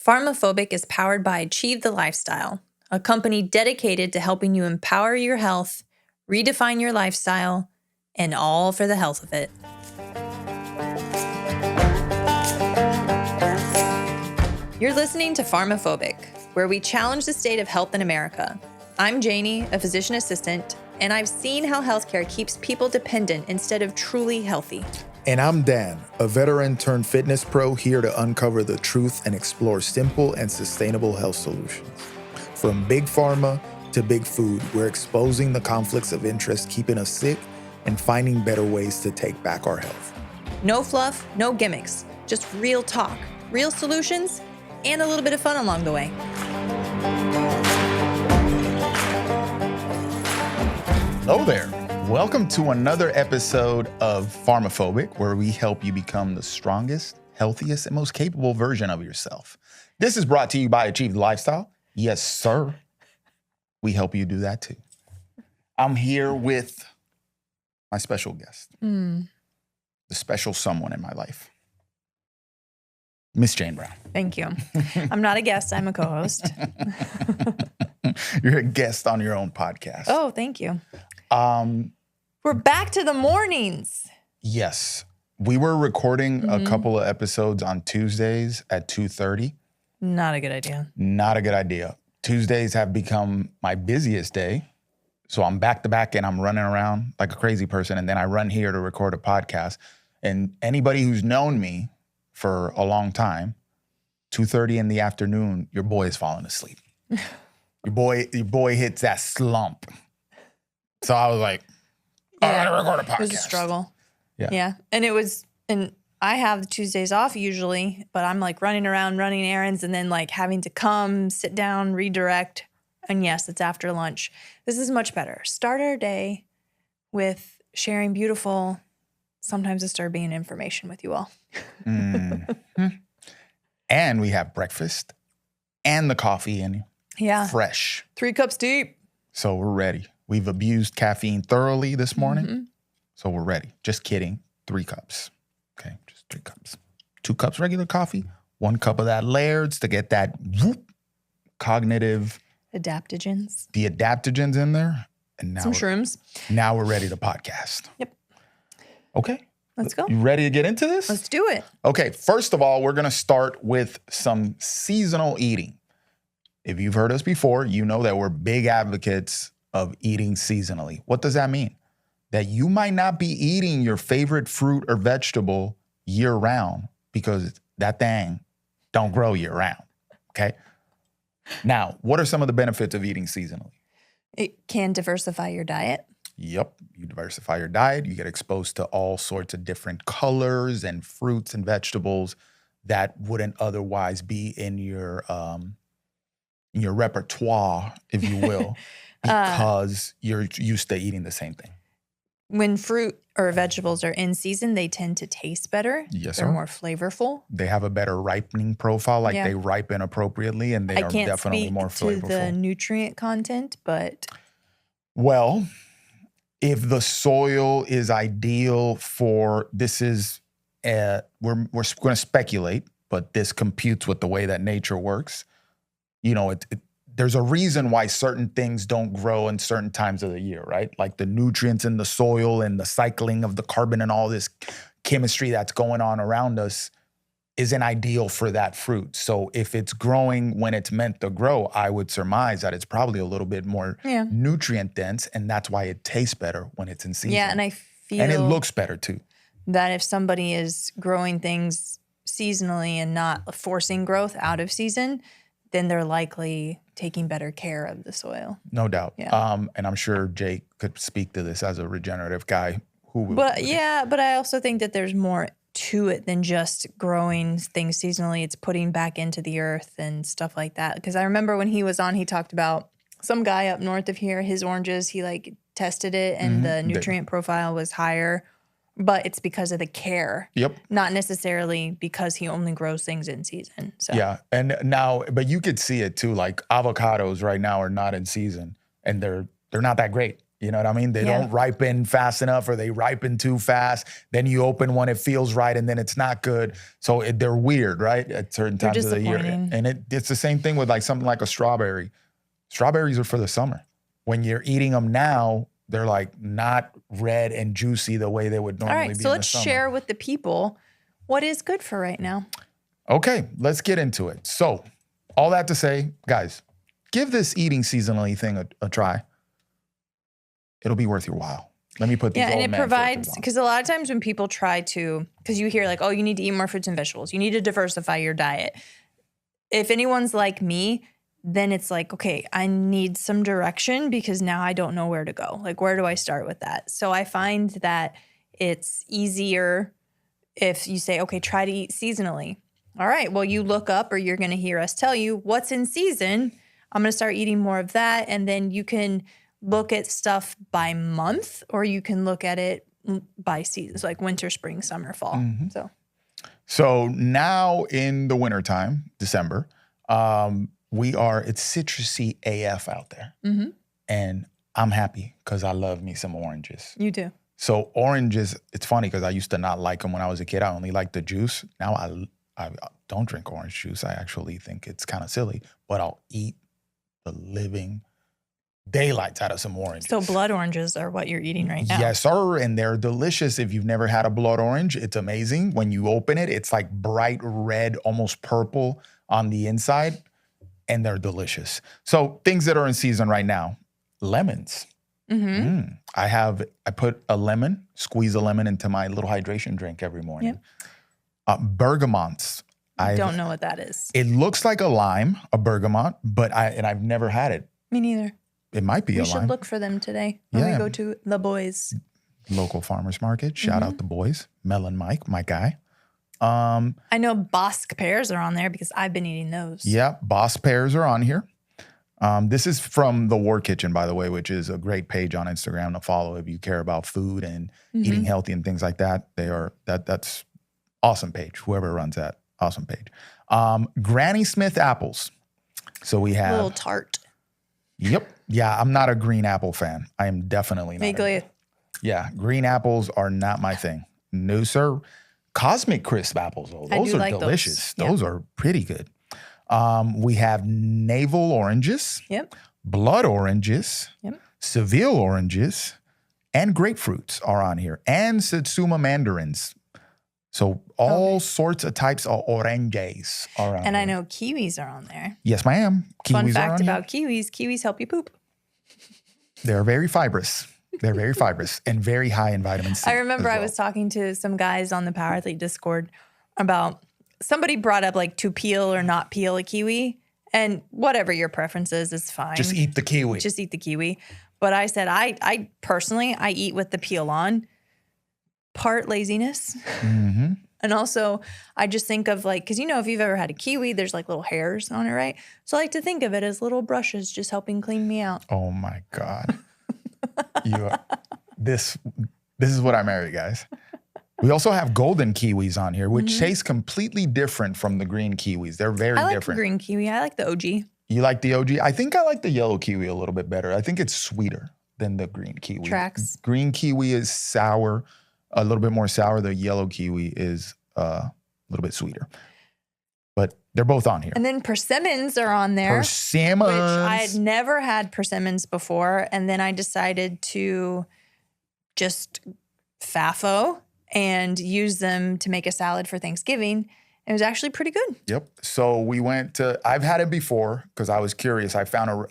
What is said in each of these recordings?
PharmaPhobic is powered by Achieve the Lifestyle, a company dedicated to helping you empower your health, redefine your lifestyle, and all for the health of it. You're listening to PharmaPhobic, where we challenge the state of health in America. I'm Janie, a physician assistant, and I've seen how healthcare keeps people dependent instead of truly healthy. And I'm Dan, a veteran turned fitness pro here to uncover the truth and explore simple and sustainable health solutions. From big pharma to big food, we're exposing the conflicts of interest keeping us sick and finding better ways to take back our health. No fluff, no gimmicks, just real talk, real solutions, and a little bit of fun along the way. Hello there. Welcome to another episode of PharmaPhobic, where we help you become the strongest, healthiest, and most capable version of yourself. This is brought to you by Achieve the Lifestyle. Yes, sir. We help you do that too. I'm here with my special guest, the special someone in my life, Miss Jane Brown. Thank you. I'm not a guest, I'm a co-host. You're a guest on your own podcast. Oh, thank you. We're back to the mornings. Yes. We were recording a couple of episodes on Tuesdays at 2:30. Not a good idea. Not a good idea. Tuesdays have become my busiest day. So I'm back to back and I'm running around like a crazy person. And then I run here to record a podcast. And anybody who's known me for a long time, 2:30 in the afternoon, your boy is falling asleep. Your boy hits that slump. So I was like, I gotta record a podcast. It was a struggle. Yeah. And I have the Tuesdays off usually, but I'm like running around, running errands, and then like having to come, sit down, redirect. And yes, it's after lunch. This is much better. Start our day with sharing beautiful, sometimes disturbing information with you all. And we have breakfast and the coffee in fresh. 3 cups deep. So we're ready. We've abused caffeine thoroughly this morning. So we're ready. Just kidding. 3 cups. Okay, just 3 cups. 2 cups regular coffee, 1 cup of that Laird's to get that cognitive Adaptogens. The adaptogens in there. And now some shrooms. Now we're ready to podcast. Yep. Okay. Let's go. You ready to get into this? Let's do it. Okay, first of all, we're going to start with some seasonal eating. If you've heard us before, you know that we're big advocates of eating seasonally. What does that mean? That you might not be eating your favorite fruit or vegetable year round because that thing don't grow year round, okay? Now, what are some of the benefits of eating seasonally? It can diversify your diet. Yep, you diversify your diet. You get exposed to all sorts of different colors and fruits and vegetables that wouldn't otherwise be in your repertoire, if you will, because you're used to eating the same thing. When fruit or vegetables are in season, they tend to taste better. Yes, They're sir. more flavorful. They have a better ripening profile, like they ripen appropriately, and they are definitely more flavorful. I can't speak to the nutrient content, but... Well, if the soil is ideal for, this is, we're going to speculate, but this computes with the way that nature works. You know, there's a reason why certain things don't grow in certain times of the year, right? Like the nutrients in the soil and the cycling of the carbon and all this chemistry that's going on around us isn't ideal for that fruit. So if it's growing when it's meant to grow, I would surmise that it's probably a little bit more nutrient dense, and that's why it tastes better when it's in season. Yeah, and I feel... And it looks better too. That if somebody is growing things seasonally and not forcing growth out of season, then they're likely taking better care of the soil. No doubt. Yeah. And I'm sure Jake could speak to this as a regenerative guy. But I also think that there's more to it than just growing things seasonally. It's putting back into the earth and stuff like that. Because I remember when he was on, he talked about some guy up north of here, his oranges, he like tested it and the nutrient profile was higher. But it's because of the care. Yep. Not necessarily because he only grows things in season. So. Yeah. And now, but you could see it too. Like avocados right now are not in season and they're not that great. You know what I mean? They Yeah. don't ripen fast enough, or they ripen too fast. Then you open one, it feels right, and then it's not good. So they're weird, right? At certain They're times of the year. disappointing. And it's the same thing with like something like a strawberry. Strawberries are for the summer. When you're eating them now, they're like not red and juicy the way they would All normally right, be so in let's the summer. share with the people what is good for right now. Okay, let's get into it. So, all that to say, guys, give this eating seasonally thing a try. It'll be worth your while. Let me put these Yeah, and old it man provides, filters on. because a lot of times when people try to, because you hear like, oh, you need to eat more fruits and vegetables. You need to diversify your diet. If anyone's like me, then it's like, okay, I need some direction because now I don't know where to go. Like, where do I start with that? So I find that it's easier if you say, okay, try to eat seasonally. All right, well, you look up, or you're going to hear us tell you what's in season. I'm going to start eating more of that. And then you can look at stuff by month, or you can look at it by seasons, like winter, spring, summer, fall. So now in the wintertime, December, it's citrusy AF out there. And I'm happy because I love me some oranges. You do. So oranges, it's funny because I used to not like them when I was a kid. I only liked the juice. Now I don't drink orange juice. I actually think it's kind of silly, but I'll eat the living daylights out of some oranges. So blood oranges are what you're eating right now. Yes, sir. And they're delicious. If you've never had a blood orange, it's amazing. When you open it, it's like bright red, almost purple on the inside, and they're delicious. So things that are in season right now, lemons. I put a lemon, squeeze a lemon into my little hydration drink every morning. Bergamots. I don't know what that is. It looks like a lime, a bergamot, but I've never had it. Me neither. It might be a We lime. should look for them today when we go to the boys. Local farmers market. Shout out the boys. Melon Mike, my guy. I know Bosque pears are on there because I've been eating those. Yeah, Boss pears are on here. This is from the War Kitchen, by the way, which is a great page on Instagram to follow if you care about food and eating healthy and things like that. That's awesome page. Whoever runs that, awesome page. Granny Smith apples. So we have A little tart. Yep. Yeah, I'm not a green apple fan. I am definitely not. Vaguely. Yeah, green apples are not my thing. No, sir. Cosmic Crisp apples, though. I Those do are like those. delicious. Yeah. Those are pretty good. We have navel oranges, Yep. blood oranges, Yep. Seville oranges, and grapefruits are on here, and Satsuma mandarins. So all sorts of types of oranges are on And here. I know kiwis are on there. Yes, ma'am. Kiwis Fun are fact on here. about kiwis, kiwis help you poop. They're very fibrous. They're very fibrous and very high in vitamin C. I remember as I well. was talking to some guys on the Power Athlete Discord about somebody brought up like to peel or not peel a kiwi, and whatever your preference is fine. Just eat the kiwi. Just eat the kiwi. But I said I personally eat with the peel on. Part laziness. And also I just think of like, because if you've ever had a kiwi, there's like little hairs on it, right? So I like to think of it as little brushes just helping clean me out. Oh my God. This is what I marry, guys. We also have golden kiwis on here, which taste completely different from the green kiwis. They're very I like different. the green kiwi. I like the OG. You like the OG? I think I like the yellow kiwi a little bit better. I think it's sweeter than the green kiwi. Tracks. Green kiwi is sour, a little bit more sour. The yellow kiwi is a little bit sweeter. But they're both on here. And then persimmons are on there. Persimmons. Which I had never had persimmons before. And then I decided to just FAFO and use them to make a salad for Thanksgiving. It was actually pretty good. Yep. So we I've had it before because I was curious. I found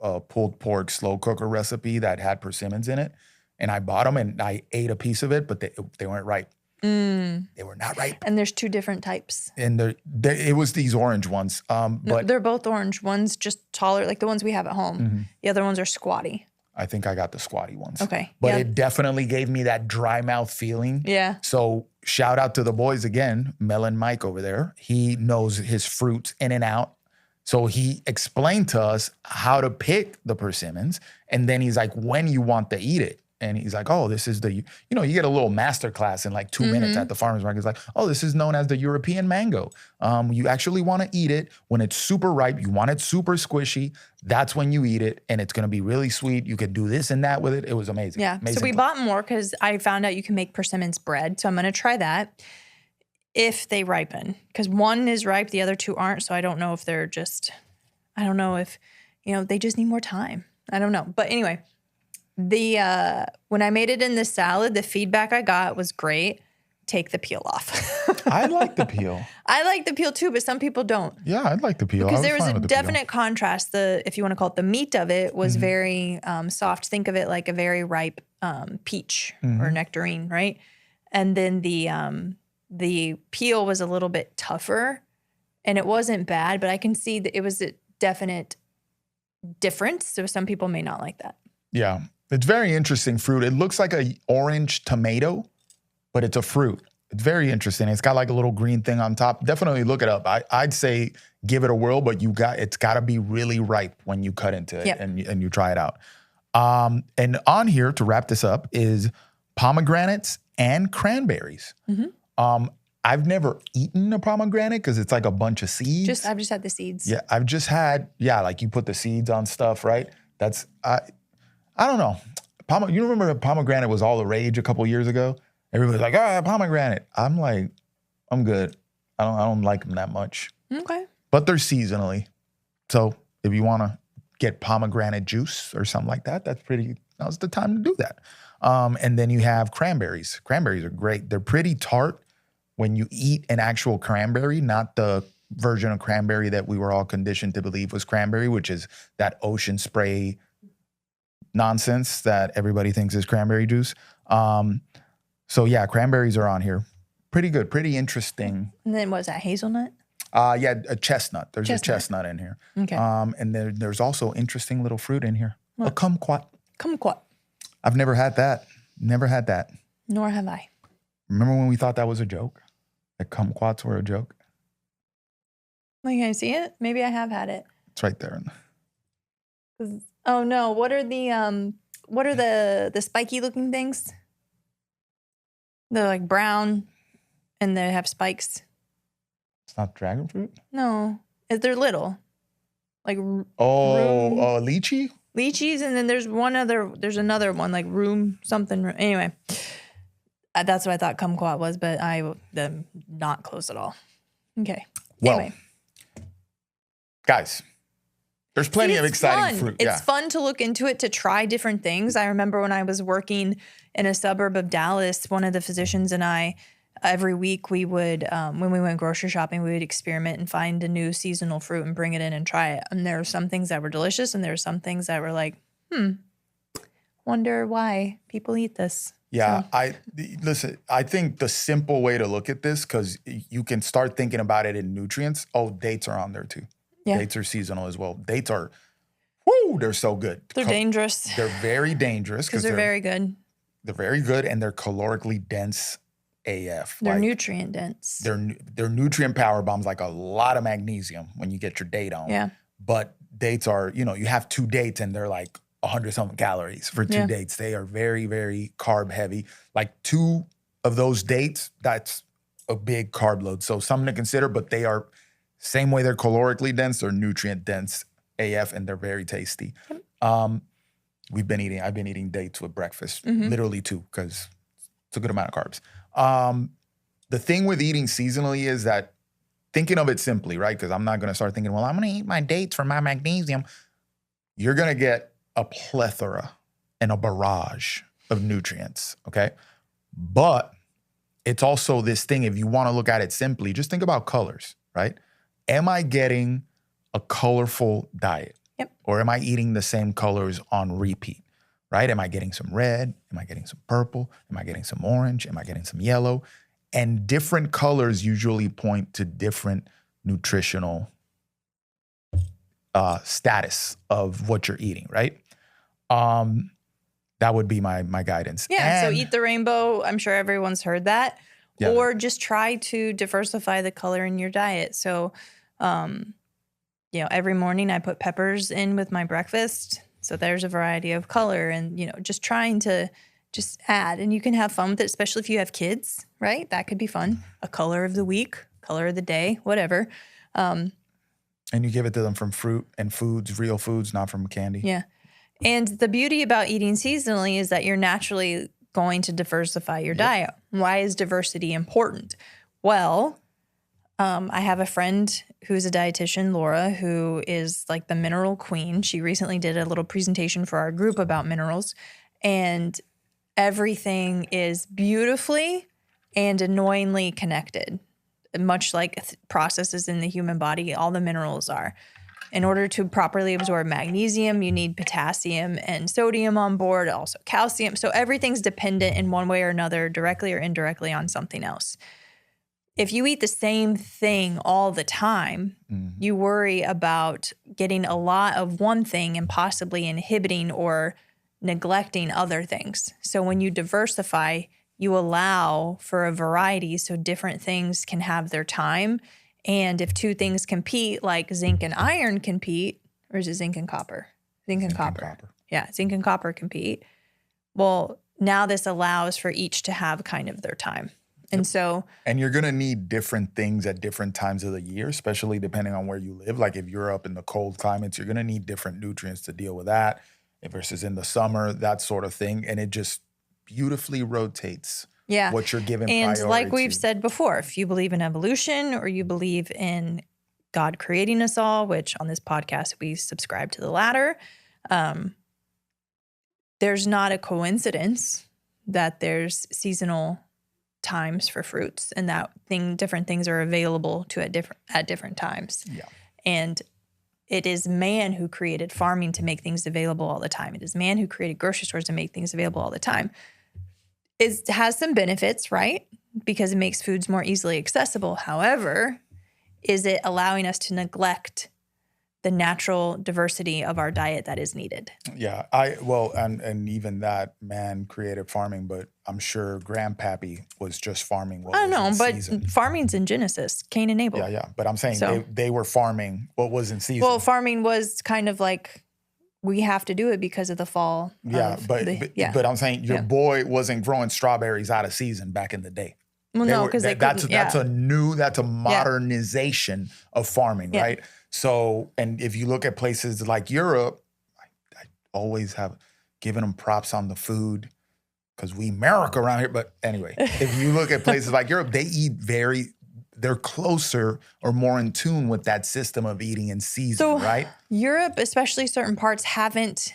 a pulled pork slow cooker recipe that had persimmons in it. And I bought them and I ate a piece of it, but they weren't ripe. They were not ripe. And there's two different types. And it was these orange ones. No, But they're both orange. One's just taller, like the ones we have at home. The other ones are squatty. I think I got the squatty ones. Okay. But Yeah. it definitely gave me that dry mouth feeling. Yeah. So shout out to the boys again, Melon Mike over there. He knows his fruits in and out. So he explained to us how to pick the persimmons. And then he's like, when you want to eat it. And he's like, oh, this is the, you get a little master class in like 2 minutes at the farmer's market. It's like, oh, this is known as the European mango. You actually want to eat it when it's super ripe. You want it super squishy. That's when you eat it. And it's going to be really sweet. You could do this and that with it. It was amazing. Yeah. Amazing So we bought more because I found out you can make persimmons bread. So I'm going to try that if they ripen. Because one is ripe, the other two aren't. So I don't know if they're just, I don't know if, they just need more time. I don't know. But anyway. When I made it in the salad, the feedback I got was great. Take the peel off. I like the peel. I like the peel too, but some people don't. Yeah, I like the peel. Because there was a definite contrast. If you want to call it the meat of it, was very soft. Think of it like a very ripe peach or nectarine, right? And then the peel was a little bit tougher, and it wasn't bad, but I can see that it was a definite difference. So some people may not like that. Yeah. It's very interesting fruit. It looks like a orange tomato, but it's a fruit. It's very interesting. It's got like a little green thing on top. Definitely look it up. I'd say give it a whirl, but it's got to be really ripe when you cut into it and you try it out. And on here, to wrap this up, is pomegranates and cranberries. I've never eaten a pomegranate because it's like a bunch of seeds. I've just had the seeds. Yeah, I've just had, like you put the seeds on stuff, right? I don't know. You remember pomegranate was all the rage a couple years ago? Everybody's like, pomegranate. I'm like, I'm good. I don't like them that much. Okay. But they're seasonally. So if you want to get pomegranate juice or something like that, now's the time to do that. And then you have cranberries. Cranberries are great. They're pretty tart when you eat an actual cranberry, not the version of cranberry that we were all conditioned to believe was cranberry, which is that ocean spray nonsense that everybody thinks is cranberry juice. So yeah, cranberries are on here. Pretty good, pretty interesting. And then what was that, hazelnut? A chestnut. There's a chestnut in here. Okay. And there's also interesting little fruit in here. What? A kumquat. Kumquat. I've never had that. Never had that. Nor have I. Remember when we thought that was a joke? That kumquats were a joke? Well, can I see it? Maybe I have had it. It's right there. Oh no! What are the spiky looking things? They're like brown, and they have spikes. It's not dragon fruit? No, they're little. Like lychee? Lychees, and then there's another one like room something. Anyway, that's what I thought kumquat was, but them not close at all. Okay. Well, anyway. Guys, there's plenty of exciting fruit. It's fun to look into it, to try different things. I remember when I was working in a suburb of Dallas, one of the physicians and I, every week we would, when we went grocery shopping, we would experiment and find a new seasonal fruit and bring it in and try it. And there were some things that were delicious, and there were some things that were like, wonder why people eat this. Yeah, listen, I think the simple way to look at this, because you can start thinking about it in nutrients. Oh, dates are on there too. Yeah. Dates are seasonal as well. Dates are, they're so good. They're dangerous. They're very dangerous. Because they're very good. They're very good, and they're calorically dense AF. They're nutrient dense. They're nutrient power bombs, like a lot of magnesium when you get your date on. Yeah. But dates are, you have 2 dates and they're like 100-something calories for 2 dates. They are very, very carb heavy. Like 2 of those dates, that's a big carb load. So something to consider, but they are, same way they're calorically dense, they're nutrient dense AF, and they're very tasty. I've been eating dates with breakfast, literally 2, because it's a good amount of carbs. The thing with eating seasonally is that, thinking of it simply, right? Because I'm not going to start thinking, well, I'm going to eat my dates for my magnesium. You're going to get a plethora and a barrage of nutrients, okay? But it's also this thing, if you want to look at it simply, just think about colors, right? Am I getting a colorful diet? Yep. Or am I eating the same colors on repeat, right? Am I getting some red? Am I getting some purple? Am I getting some orange? Am I getting some yellow? And different colors usually point to different nutritional status of what you're eating, right? That would be my guidance. Yeah, so eat the rainbow. I'm sure everyone's heard that. Yeah. Or just try to diversify the color in your diet. So, every morning I put peppers in with my breakfast. So there's a variety of color and, just trying to just add. And you can have fun with it, especially if you have kids, right? That could be fun. A color of the week, color of the day, whatever. And you give it to them from fruit and foods, real foods, not from candy. Yeah. And the beauty about eating seasonally is that you're naturally going to diversify your diet. Why is diversity important? Well, I have a friend who's a dietitian, Laura, who is like the mineral queen. She recently did a little presentation for our group about minerals, and everything is beautifully and annoyingly connected, much like processes in the human body. All the minerals are. In order to properly absorb magnesium, you need potassium and sodium on board, also calcium. So everything's dependent in one way or another, directly or indirectly, on something else. If you eat the same thing all the time, you worry about getting a lot of one thing and possibly inhibiting or neglecting other things. So when you diversify, you allow for a variety so different things can have their time. And if two things compete, like zinc and iron compete, or is it zinc and copper? Zinc and copper. Yeah, zinc and copper compete. Well, now this allows for each to have kind of their time. And so, and you're going to need different things at different times of the year, especially depending on where you live. Like if you're up in the cold climates, you're going to need different nutrients to deal with that versus in the summer, that sort of thing. And it just beautifully rotates what you're giving priority and like we've said before, if you believe in evolution or you believe in God creating us all, which on this podcast we subscribe to the latter, there's not a coincidence that there's seasonal times for fruits and that different things are available to at different times. Yeah. And it is man who created farming to make things available all the time. It is man who created grocery stores to make things available all the time. It has some benefits, right? Because it makes foods more easily accessible. However, is it allowing us to neglect the natural diversity of our diet that is needed? Yeah, and even that man created farming, but I'm sure Grandpappy was just farming. I don't know, but farming's in Genesis, Cain and Abel. Yeah, but I'm saying they were farming what was in season. Well, farming was kind of like we have to do it because of the fall. But I'm saying your boy wasn't growing strawberries out of season back in the day. Well, no, because that's a modernization of farming, right? So, and if you look at places like Europe, I always have given them props on the food because we America around here. But anyway, if you look at places like Europe, they eat they're closer or more in tune with that system of eating in season, right? Europe, especially certain parts, haven't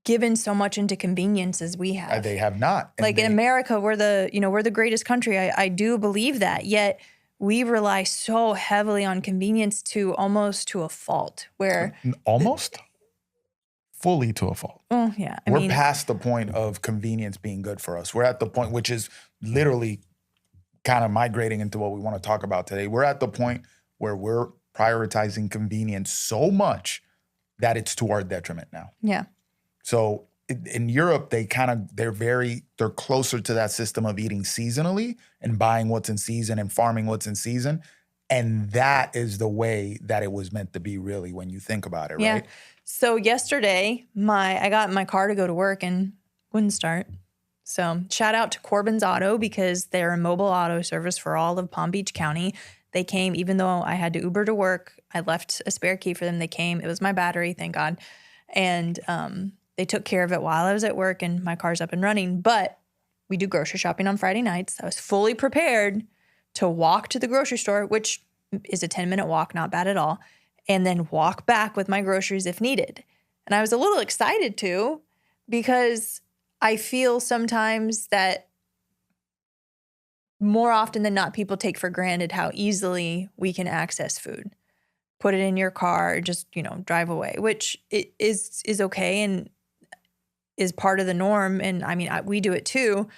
given so much into convenience as we have. They have not. In America, we're the greatest country. I do believe that. Yet we rely so heavily on convenience almost to a fault. Where almost fully to a fault. Oh yeah, we're past the point of convenience being good for us. We're at the point which is literally kind of migrating into what we want to talk about today. We're at the point where we're prioritizing convenience so much that it's to our detriment now. Yeah. So in Europe, they're closer to that system of eating seasonally and buying what's in season and farming what's in season. And that is the way that it was meant to be, really, when you think about it, right? So yesterday, I got in my car to go to work and wouldn't start. So shout out to Corbin's Auto because they're a mobile auto service for all of Palm Beach County. They came, even though I had to Uber to work, I left a spare key for them. They came. It was my battery, thank God. And they took care of it while I was at work and my car's up and running. But we do grocery shopping on Friday nights. I was fully prepared to walk to the grocery store, which is a 10-minute walk, not bad at all, and then walk back with my groceries if needed. And I was a little excited too because I feel sometimes that more often than not, people take for granted how easily we can access food. Put it in your car, just, drive away, which is okay and is part of the norm. And we do it too,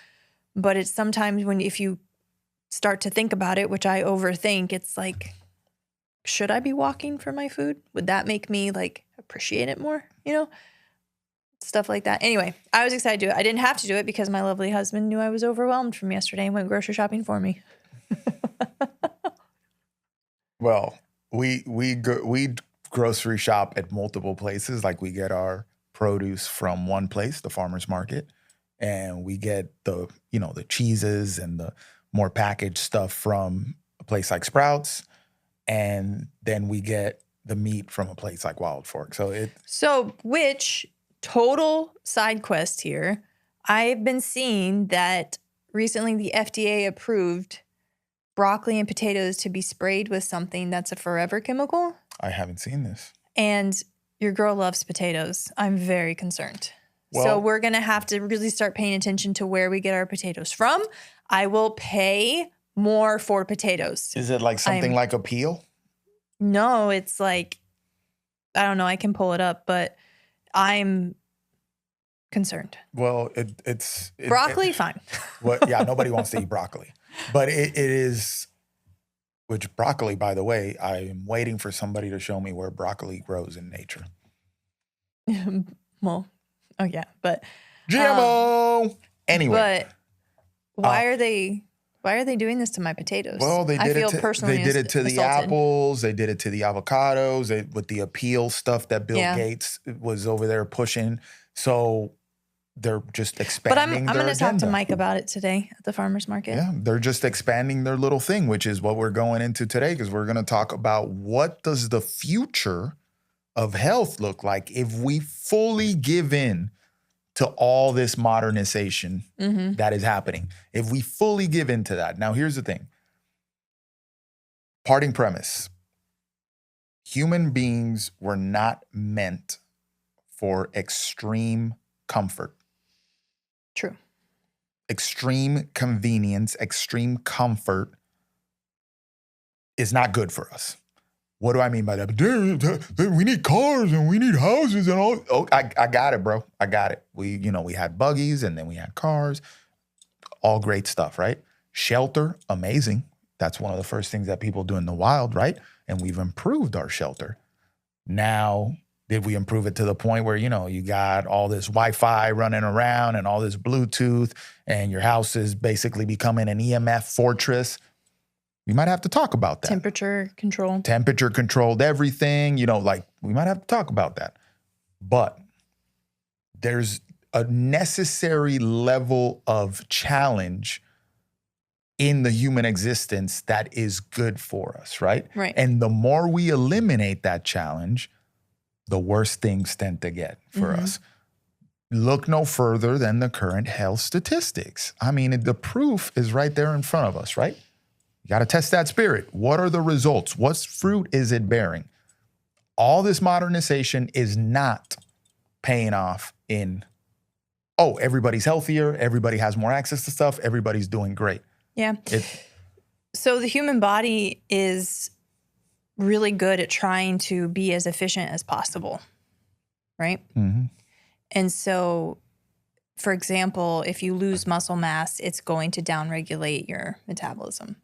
but it's sometimes if you start to think about it, which I overthink, it's like, should I be walking for my food? Would that make me appreciate it more? Stuff like that. Anyway, I was excited to do it. I didn't have to do it because my lovely husband knew I was overwhelmed from yesterday and went grocery shopping for me. Well, we grocery shop at multiple places. Like we get our produce from one place, the farmer's market, and we get the cheeses and the more packaged stuff from a place like Sprouts, and then we get the meat from a place like Wild Fork. So which total side quest here, I've been seeing that recently the FDA approved broccoli and potatoes to be sprayed with something that's a forever chemical. I haven't seen this. And your girl loves potatoes. I'm very concerned. Well, so we're going to have to really start paying attention to where we get our potatoes from. I will pay more for potatoes. Is it like something like a peel? No, it's like, I don't know. I can pull it up, but I'm concerned. Well, broccoli, fine. Well, yeah, nobody wants to eat broccoli. But it is, which broccoli, by the way, I am waiting for somebody to show me where broccoli grows in nature. Well, oh yeah, but GMO. Anyway, but why are they doing this to my potatoes? Well, they did it to the assaulted. apples. They did it to the avocados. With the appeal stuff that Bill Gates was over there pushing. So they're just expanding. But I'm going to talk to Mike about it today at the farmer's market. Yeah, they're just expanding their little thing, which is what we're going into today, because we're going to talk about what does the future of health look like if we fully give in to all this modernization that is happening. If we fully give into that. Now, here's the thing. Parting premise. Human beings were not meant for extreme comfort. True. Extreme convenience, extreme comfort is not good for us. What do I mean by that? We need cars and we need houses and all. Oh, I got it, bro. I got it. We had buggies and then we had cars. All great stuff, right? Shelter, amazing. That's one of the first things that people do in the wild, right? And we've improved our shelter. Now, did we improve it to the point where, you got all this Wi-Fi running around and all this Bluetooth and your house is basically becoming an EMF fortress? We might have to talk about that. Temperature controlled everything, we might have to talk about that. But there's a necessary level of challenge in the human existence that is good for us, right? Right. And the more we eliminate that challenge, the worse things tend to get for us. Look no further than the current health statistics. I mean, the proof is right there in front of us, right? You got to test that spirit. What are the results? What fruit is it bearing? All this modernization is not paying off in, everybody's healthier, everybody has more access to stuff, everybody's doing great. Yeah. So the human body is really good at trying to be as efficient as possible, right? Mm-hmm. And so, for example, if you lose muscle mass, it's going to downregulate your metabolism.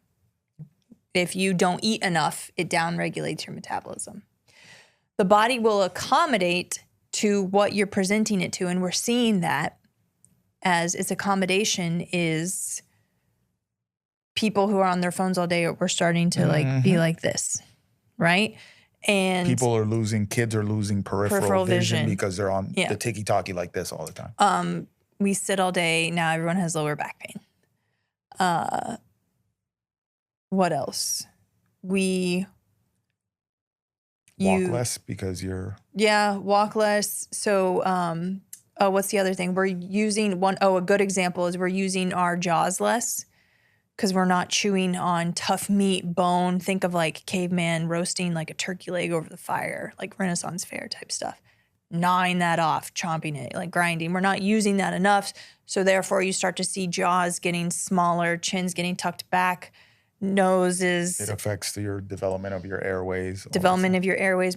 If you don't eat enough, it downregulates your metabolism. The body will accommodate to what you're presenting it to, and we're seeing that as its accommodation is people who are on their phones all day. We're starting to be like this. Right? And kids are losing peripheral vision because they're on the ticky-tacky like this all the time. We sit all day. Now everyone has lower back pain. What else? We walk less because you're... Yeah, walk less. So, what's the other thing? We're using a good example is we're using our jaws less, because we're not chewing on tough meat, bone. Think of like caveman roasting like a turkey leg over the fire, like Renaissance fair type stuff. Gnawing that off, chomping it, like grinding. We're not using that enough. So therefore you start to see jaws getting smaller, chins getting tucked back, noses. It affects your development of your airways.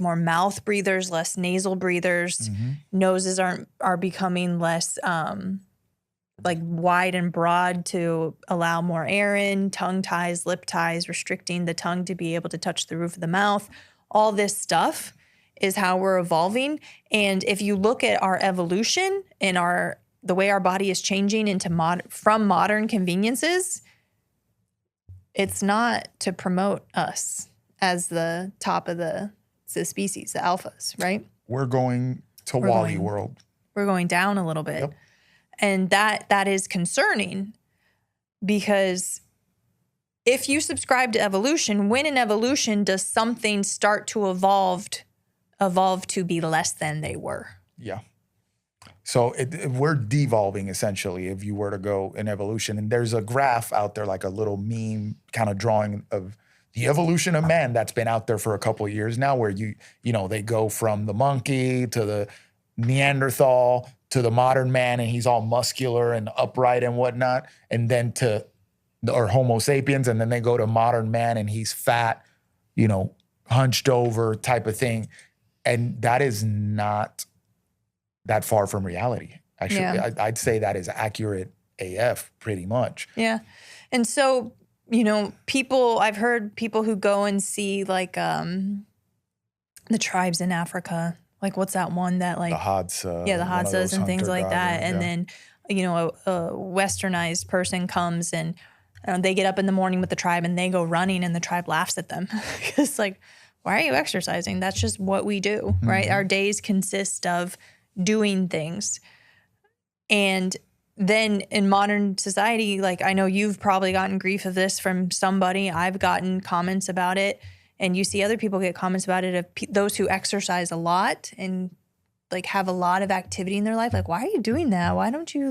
More mouth breathers, less nasal breathers. Noses are becoming less like wide and broad to allow more air in, tongue ties, lip ties, restricting the tongue to be able to touch the roof of the mouth. All this stuff is how we're evolving. And if you look at our evolution and the way our body is changing into from modern conveniences, it's not to promote us as the top of the species, the alphas, right? We're going to Wally World. We're going down a little bit. Yep. And that is concerning, because if you subscribe to evolution, when in evolution does something start to evolve to be less than they were? Yeah. So we're devolving, essentially, if you were to go in evolution. And there's a graph out there, like a little meme kind of drawing of the evolution of man that's been out there for a couple of years now, where they go from the monkey to the Neanderthal to the modern man, and he's all muscular and upright and whatnot, and then or Homo sapiens, and then they go to modern man and he's fat, hunched over type of thing. And that is not that far from reality. Actually, Yeah. I'd say that is accurate AF pretty much. Yeah. And so, I've heard people who go and see like the tribes in Africa. Like, what's that one that like The Hadza. the Hadsas and things like that. And yeah. then, a westernized person comes and they get up in the morning with the tribe and they go running, and the tribe laughs at them. It's like, why are you exercising? That's just what we do, right? Our days consist of doing things. And then in modern society, like, I know you've probably gotten grief of this from somebody. I've gotten comments about it. And you see other people get comments about it of those who exercise a lot and like have a lot of activity in their life. Like, why are you doing that? Why don't you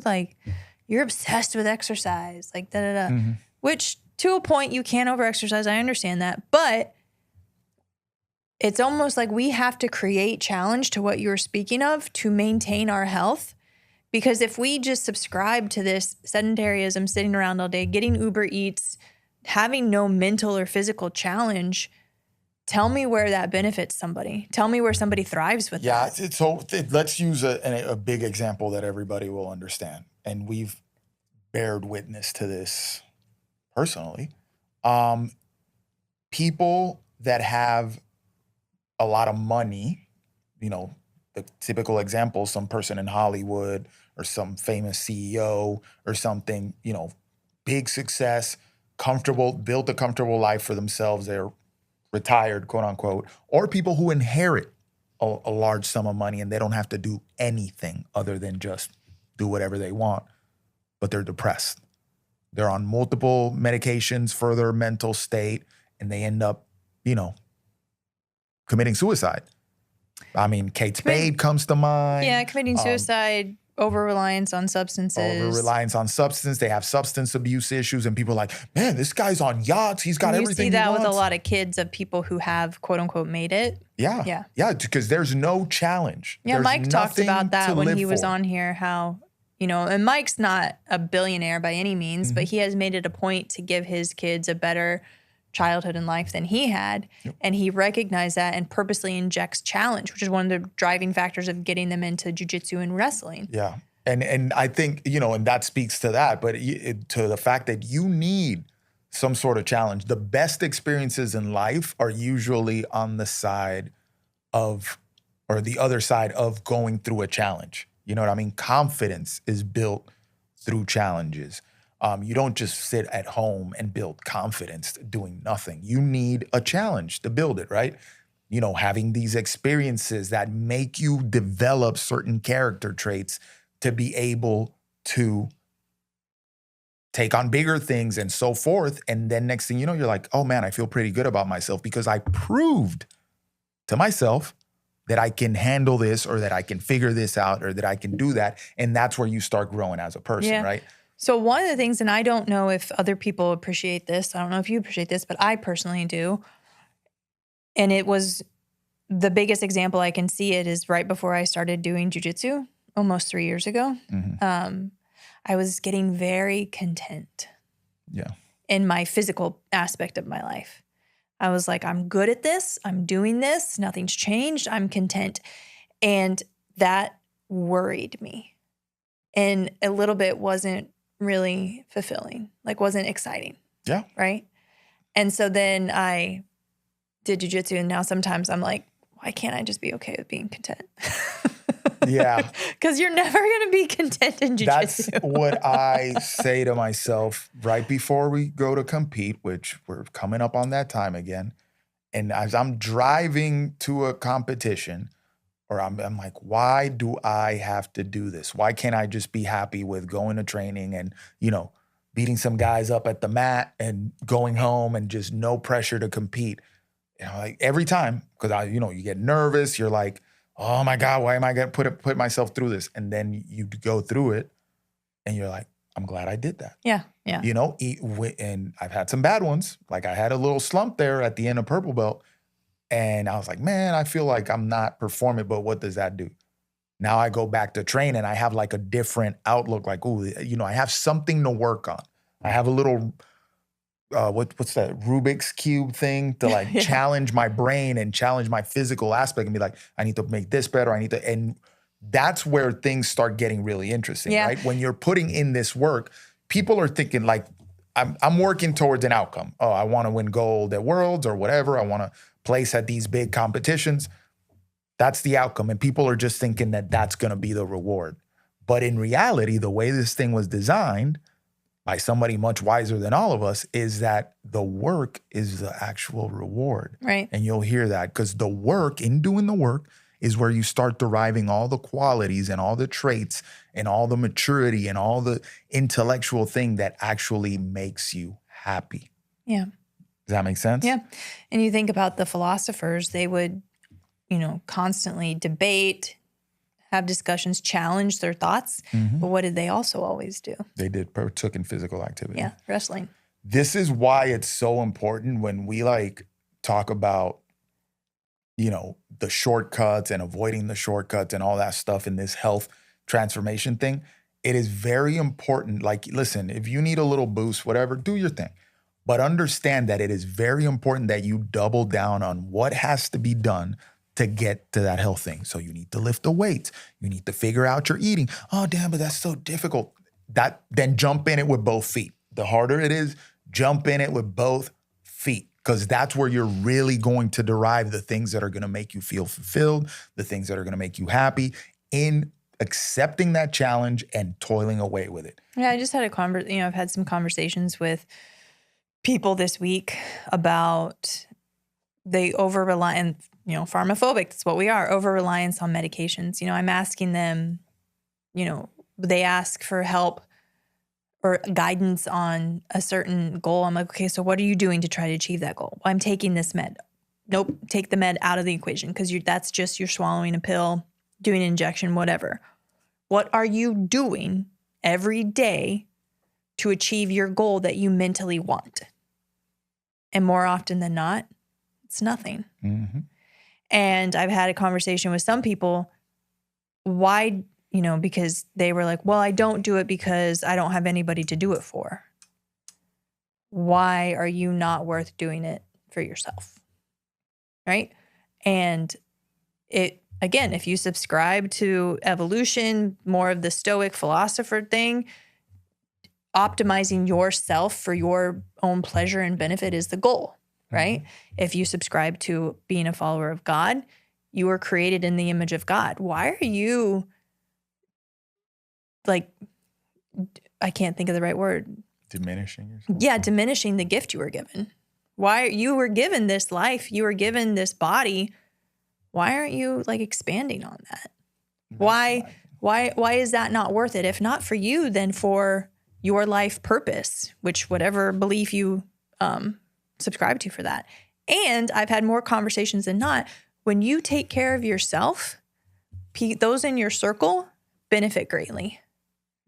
you're obsessed with exercise, like da-da-da. Which to a point you can over-exercise. I understand that. But it's almost like we have to create challenge to what you were speaking of to maintain our health. Because if we just subscribe to this sedentarism, sitting around all day, getting Uber Eats, having no mental or physical challenge, tell me where that benefits somebody. Tell me where somebody thrives with that. So let's use a big example that everybody will understand. And we've bared witness to this personally. People that have a lot of money, the typical example, some person in Hollywood or some famous CEO or something, big success, comfortable, built a comfortable life for themselves. They're retired, quote unquote, or people who inherit a large sum of money and they don't have to do anything other than just do whatever they want, but they're depressed. They're on multiple medications for their mental state, and they end up, committing suicide. I mean, Kate Spade comes to mind. Yeah, committing suicide, over-reliance on substances. Over-reliance on substance. They have substance abuse issues, and people are like, man, this guy's on yachts. He's got everything he wants. You see that with a lot of kids of people who have, quote unquote, made it. Yeah, because there's no challenge. Yeah, There's Mike talked about that when he was for. on here, how, and Mike's not a billionaire by any means, but he has made it a point to give his kids a better childhood and life than he had. Yep. And he recognized that and purposely injects challenge, which is one of the driving factors of getting them into jiu-jitsu and wrestling. Yeah. And I think, and that speaks to that, but to the fact that you need some sort of challenge. The best experiences in life are usually on the side of, or the other side of going through a challenge. You know what I mean? Confidence is built through challenges. You don't just sit at home and build confidence doing nothing. You need a challenge to build it, right? Having these experiences that make you develop certain character traits to be able to take on bigger things and so forth. And then next thing you know, you're like, oh man, I feel pretty good about myself because I proved to myself that I can handle this, or that I can figure this out, or that I can do that. And that's where you start growing as a person, right? So one of the things, and I don't know if other people appreciate this, I don't know if you appreciate this, but I personally do. And it was the biggest example I can see it is right before I started doing jiu-jitsu, almost 3 years ago. I was getting very content in my physical aspect of my life. I was like, I'm good at this. I'm doing this. Nothing's changed. I'm content. And that worried me. And a little bit wasn't really fulfilling, wasn't exciting. Yeah. Right. And so then I did jiu-jitsu, and now sometimes I'm like, why can't I just be okay with being content? Yeah. Because you're never going to be content in jiu-jitsu. That's what I say to myself right before we go to compete, which we're coming up on that time again. And as I'm driving to a competition, or I'm like, why do I have to do this? Why can't I just be happy with going to training and, beating some guys up at the mat and going home and just no pressure to compete? Like every time, because you get nervous. You're like, oh my God, why am I going to put myself through this? And then you go through it and you're like, I'm glad I did that. Yeah. Yeah. And I've had some bad ones. Like I had a little slump there at the end of Purple Belt. And I was like, man, I feel like I'm not performing, but what does that do? Now I go back to train and I have like a different outlook. Like, I have something to work on. I have a little, what's that Rubik's Cube thing to like challenge my brain and challenge my physical aspect and be like, I need to make this better. And that's where things start getting really interesting, right? When you're putting in this work, people are thinking like, I'm working towards an outcome. Oh, I want to win gold at Worlds or whatever. I want to place at these big competitions. That's the outcome. And people are just thinking that that's going to be the reward. But in reality, the way this thing was designed by somebody much wiser than all of us is that the work is the actual reward. Right. And you'll hear that because the work, in doing the work, is where you start deriving all the qualities and all the traits and all the maturity and all the intellectual thing that actually makes you happy. Yeah. Does that make sense? Yeah. And you think about the philosophers, they would, constantly debate, have discussions, challenge their thoughts. But what did they also always do? They partook in physical activity. Yeah, wrestling. This is why it's so important when we talk about, the shortcuts and avoiding the shortcuts and all that stuff in this health transformation thing. It is very important. Like, listen, if you need a little boost, whatever, do your thing. But understand that it is very important that you double down on what has to be done to get to that health thing. So you need to lift the weights. You need to figure out your eating. Oh, damn, but that's so difficult. Then jump in it with both feet. The harder it is, jump in it with both feet. Because that's where you're really going to derive the things that are going to make you feel fulfilled, the things that are going to make you happy in accepting that challenge and toiling away with it. Yeah, I just had I've had some conversations with people this week about they over-rely, and, PharmaPhobic, that's what we are, over-reliance on medications. I'm asking them, they ask for help or guidance on a certain goal. I'm like, okay, so what are you doing to try to achieve that goal? Well, I'm taking this med. Nope, take the med out of the equation because that's just you're swallowing a pill, doing an injection, whatever. What are you doing every day to achieve your goal that you mentally want? And more often than not, it's nothing. Mm-hmm. And I've had a conversation with some people, why, because they were like, well, I don't do it because I don't have anybody to do it for. Why are you not worth doing it for yourself? Right? And again, if you subscribe to evolution, more of the Stoic philosopher thing, optimizing yourself for your own pleasure and benefit is the goal, right? Mm-hmm. If you subscribe to being a follower of God, you were created in the image of God. Why are you I can't think of the right word. Diminishing yourself? Yeah, diminishing the gift you were given. Why you were given this life, you were given this body. Why aren't you expanding on that? Why is that not worth it? If not for you, then for your life purpose, which whatever belief you subscribe to for that. And I've had more conversations than not. When you take care of yourself, those in your circle benefit greatly.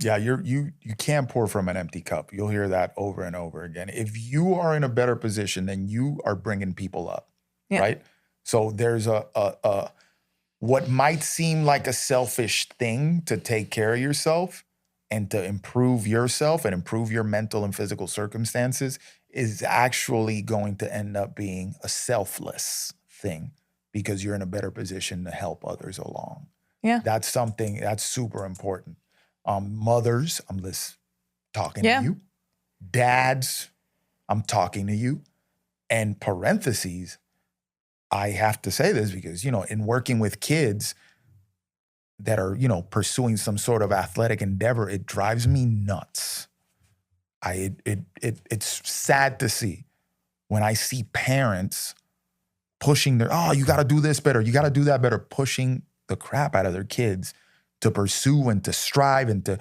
Yeah, you can't pour from an empty cup. You'll hear that over and over again. If you are in a better position, then you are bringing people up, right? So there's a what might seem like a selfish thing to take care of yourself and to improve yourself and improve your mental and physical circumstances is actually going to end up being a selfless thing because you're in a better position to help others along. Yeah. That's something that's super important. Mothers, I'm just talking to you. Dads, I'm talking to you. And parentheses, I have to say this because, in working with kids that are, pursuing some sort of athletic endeavor, it drives me nuts. It's sad to see when I see parents pushing you got to do this better. You got to do that better, pushing the crap out of their kids to pursue and to strive and to,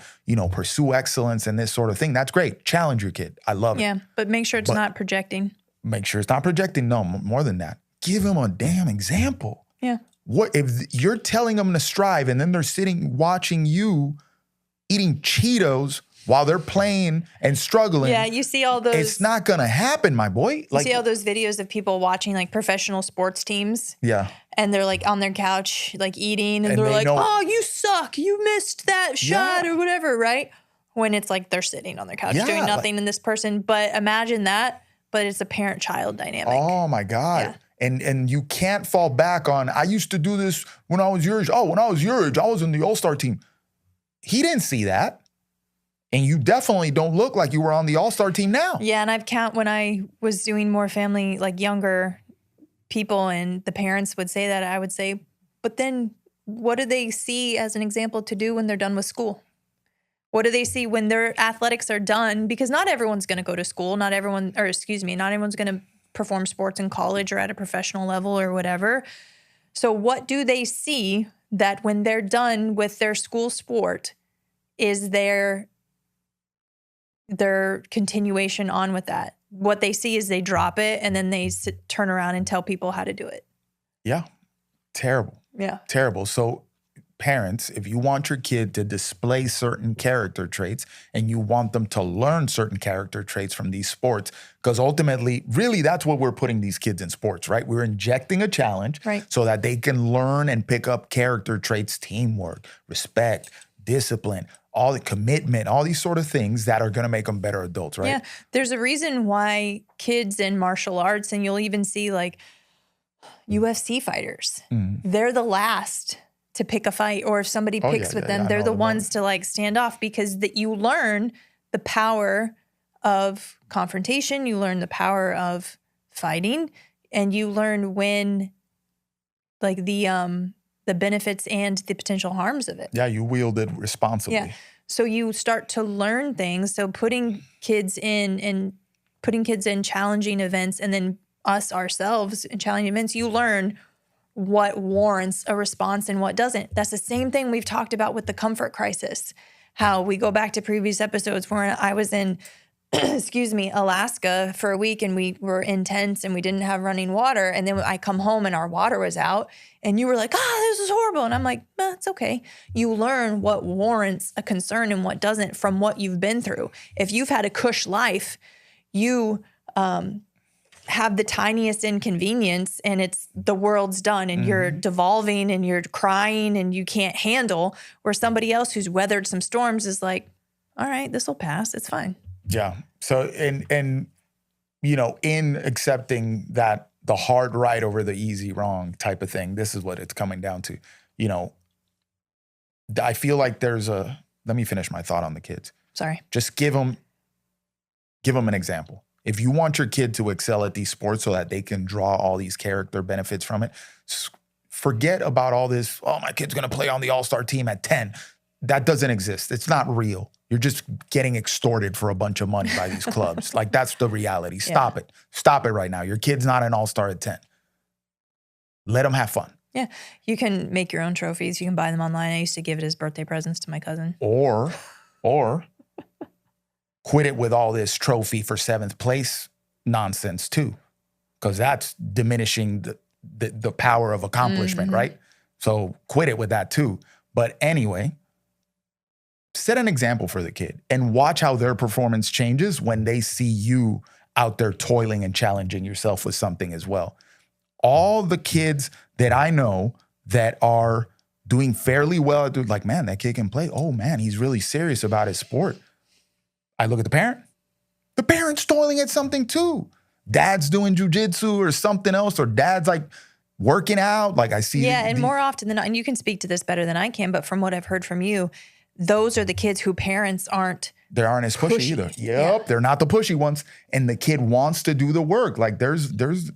pursue excellence and this sort of thing. That's great. Challenge your kid. I love it. Yeah, but make sure it's not projecting. Make sure it's not projecting. No, more than that. Give them a damn example. Yeah. What if you're telling them to strive and then they're sitting watching you eating Cheetos while they're playing and struggling? Yeah, you see all those. It's not going to happen, my boy. You see all those videos of people watching like professional sports teams. Yeah. And they're like on their couch, like eating, and they're like, oh, you suck. You missed that shot or whatever, right? When it's like they're sitting on their couch doing nothing and this person. But imagine that, but it's a parent-child dynamic. Oh, my God. Yeah. And you can't fall back on, I used to do this when I was your age. Oh, when I was your age, I was in the All-Star team. He didn't see that. And you definitely don't look like you were on the All-Star team now. Yeah, and when I was doing more family, like younger people, and the parents would say that, I would say, but then what do they see as an example to do when they're done with school? What do they see when their athletics are done? Because not everyone's going to go to school. Not everyone's going to perform sports in college or at a professional level or whatever. So what do they see that when they're done with their school sport is their continuation on with that? What they see is they drop it and then they turn around and tell people how to do it. Yeah. Terrible. Yeah. Terrible. So parents, if you want your kid to display certain character traits and you want them to learn certain character traits from these sports, because ultimately, really, that's what we're putting these kids in sports, right? We're injecting a challenge so that they can learn and pick up character traits, teamwork, respect, discipline, all the commitment, all these sort of things that are going to make them better adults, right? Yeah. There's a reason why kids in martial arts, and you'll even see like UFC fighters, they're the last to pick a fight, or if somebody picks with them, they're the ones to like stand off, because that you learn the power of confrontation, you learn the power of fighting, and you learn when like the benefits and the potential harms of it. Yeah, you wield it responsibly. Yeah. So you start to learn things. So putting kids in challenging events, and then us ourselves in challenging events, you learn what warrants a response and what doesn't. That's the same thing we've talked about with the comfort crisis. How we go back to previous episodes where I was in, Alaska for a week, and we were in tents and we didn't have running water. And then I come home and our water was out, and you were like, this is horrible. And I'm like, it's okay. You learn what warrants a concern and what doesn't from what you've been through. If you've had a cush life, you have the tiniest inconvenience and it's the world's done and you're devolving and you're crying and you can't handle, where somebody else who's weathered some storms is like, all right, this will pass. It's fine. Yeah. So, and in accepting that the hard right over the easy wrong type of thing, this is what it's coming down to. I feel like let me finish my thought on the kids. Sorry. Just give them an example. If you want your kid to excel at these sports so that they can draw all these character benefits from it, forget about all this, my kid's going to play on the all-star team at 10. That doesn't exist. It's not real. You're just getting extorted for a bunch of money by these clubs. Like, that's the reality. Stop it. Stop it right now. Your kid's not an all-star at 10. Let them have fun. Yeah. You can make your own trophies. You can buy them online. I used to give it as birthday presents to my cousin. Or quit it with all this trophy for 7th place nonsense too, because that's diminishing the power of accomplishment, right? So quit it with that too. But anyway, set an example for the kid and watch how their performance changes when they see you out there toiling and challenging yourself with something as well. All the kids that I know that are doing fairly well, like, man, that kid can play. Oh man, he's really serious about his sport. I look at the parent. The parent's toiling at something too. Dad's doing jujitsu or something else, or dad's like working out. Like, I see. Yeah, and more often than not, and you can speak to this better than I can, but from what I've heard from you, those are the kids who parents aren't. They aren't as pushy either. Yep, they're not the pushy ones. And the kid wants to do the work. Like, there's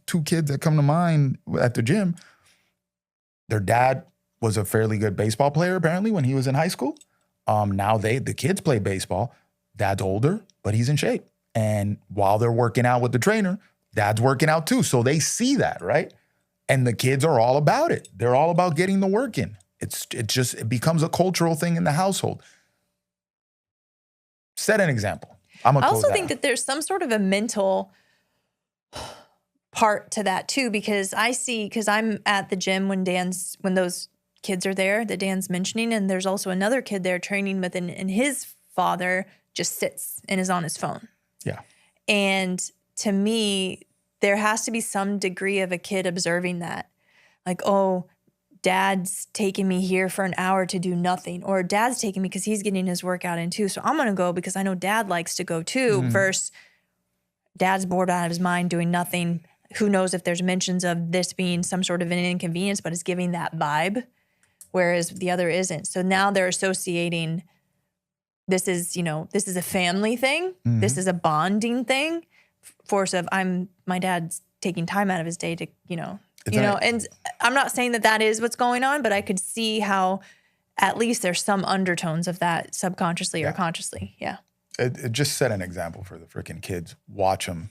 2 kids that come to mind at the gym. Their dad was a fairly good baseball player, apparently, when he was in high school. Now the kids play baseball. Dad's older, but he's in shape. And while they're working out with the trainer, dad's working out too. So they see that, right? And the kids are all about it. They're all about getting the work in. It becomes a cultural thing in the household. Set an example. I also think that there's some sort of a mental part to that too, because I'm at the gym when those kids are there that Dan's mentioning, and there's also another kid there training with, and his father just sits and is on his phone. Yeah. And to me, there has to be some degree of a kid observing that. Like, oh, dad's taking me here for an hour to do nothing. Or dad's taking me because he's getting his workout in too. So I'm going to go because I know dad likes to go too, versus dad's bored out of his mind doing nothing. Who knows if there's mentions of this being some sort of an inconvenience, but it's giving that vibe, whereas the other isn't. So now they're associating this is a family thing. This is a bonding thing. Force of my dad's taking time out of his day to, and I'm not saying that is what's going on, but I could see how at least there's some undertones of that subconsciously or consciously. Yeah. It just set an example for the freaking kids. Watch them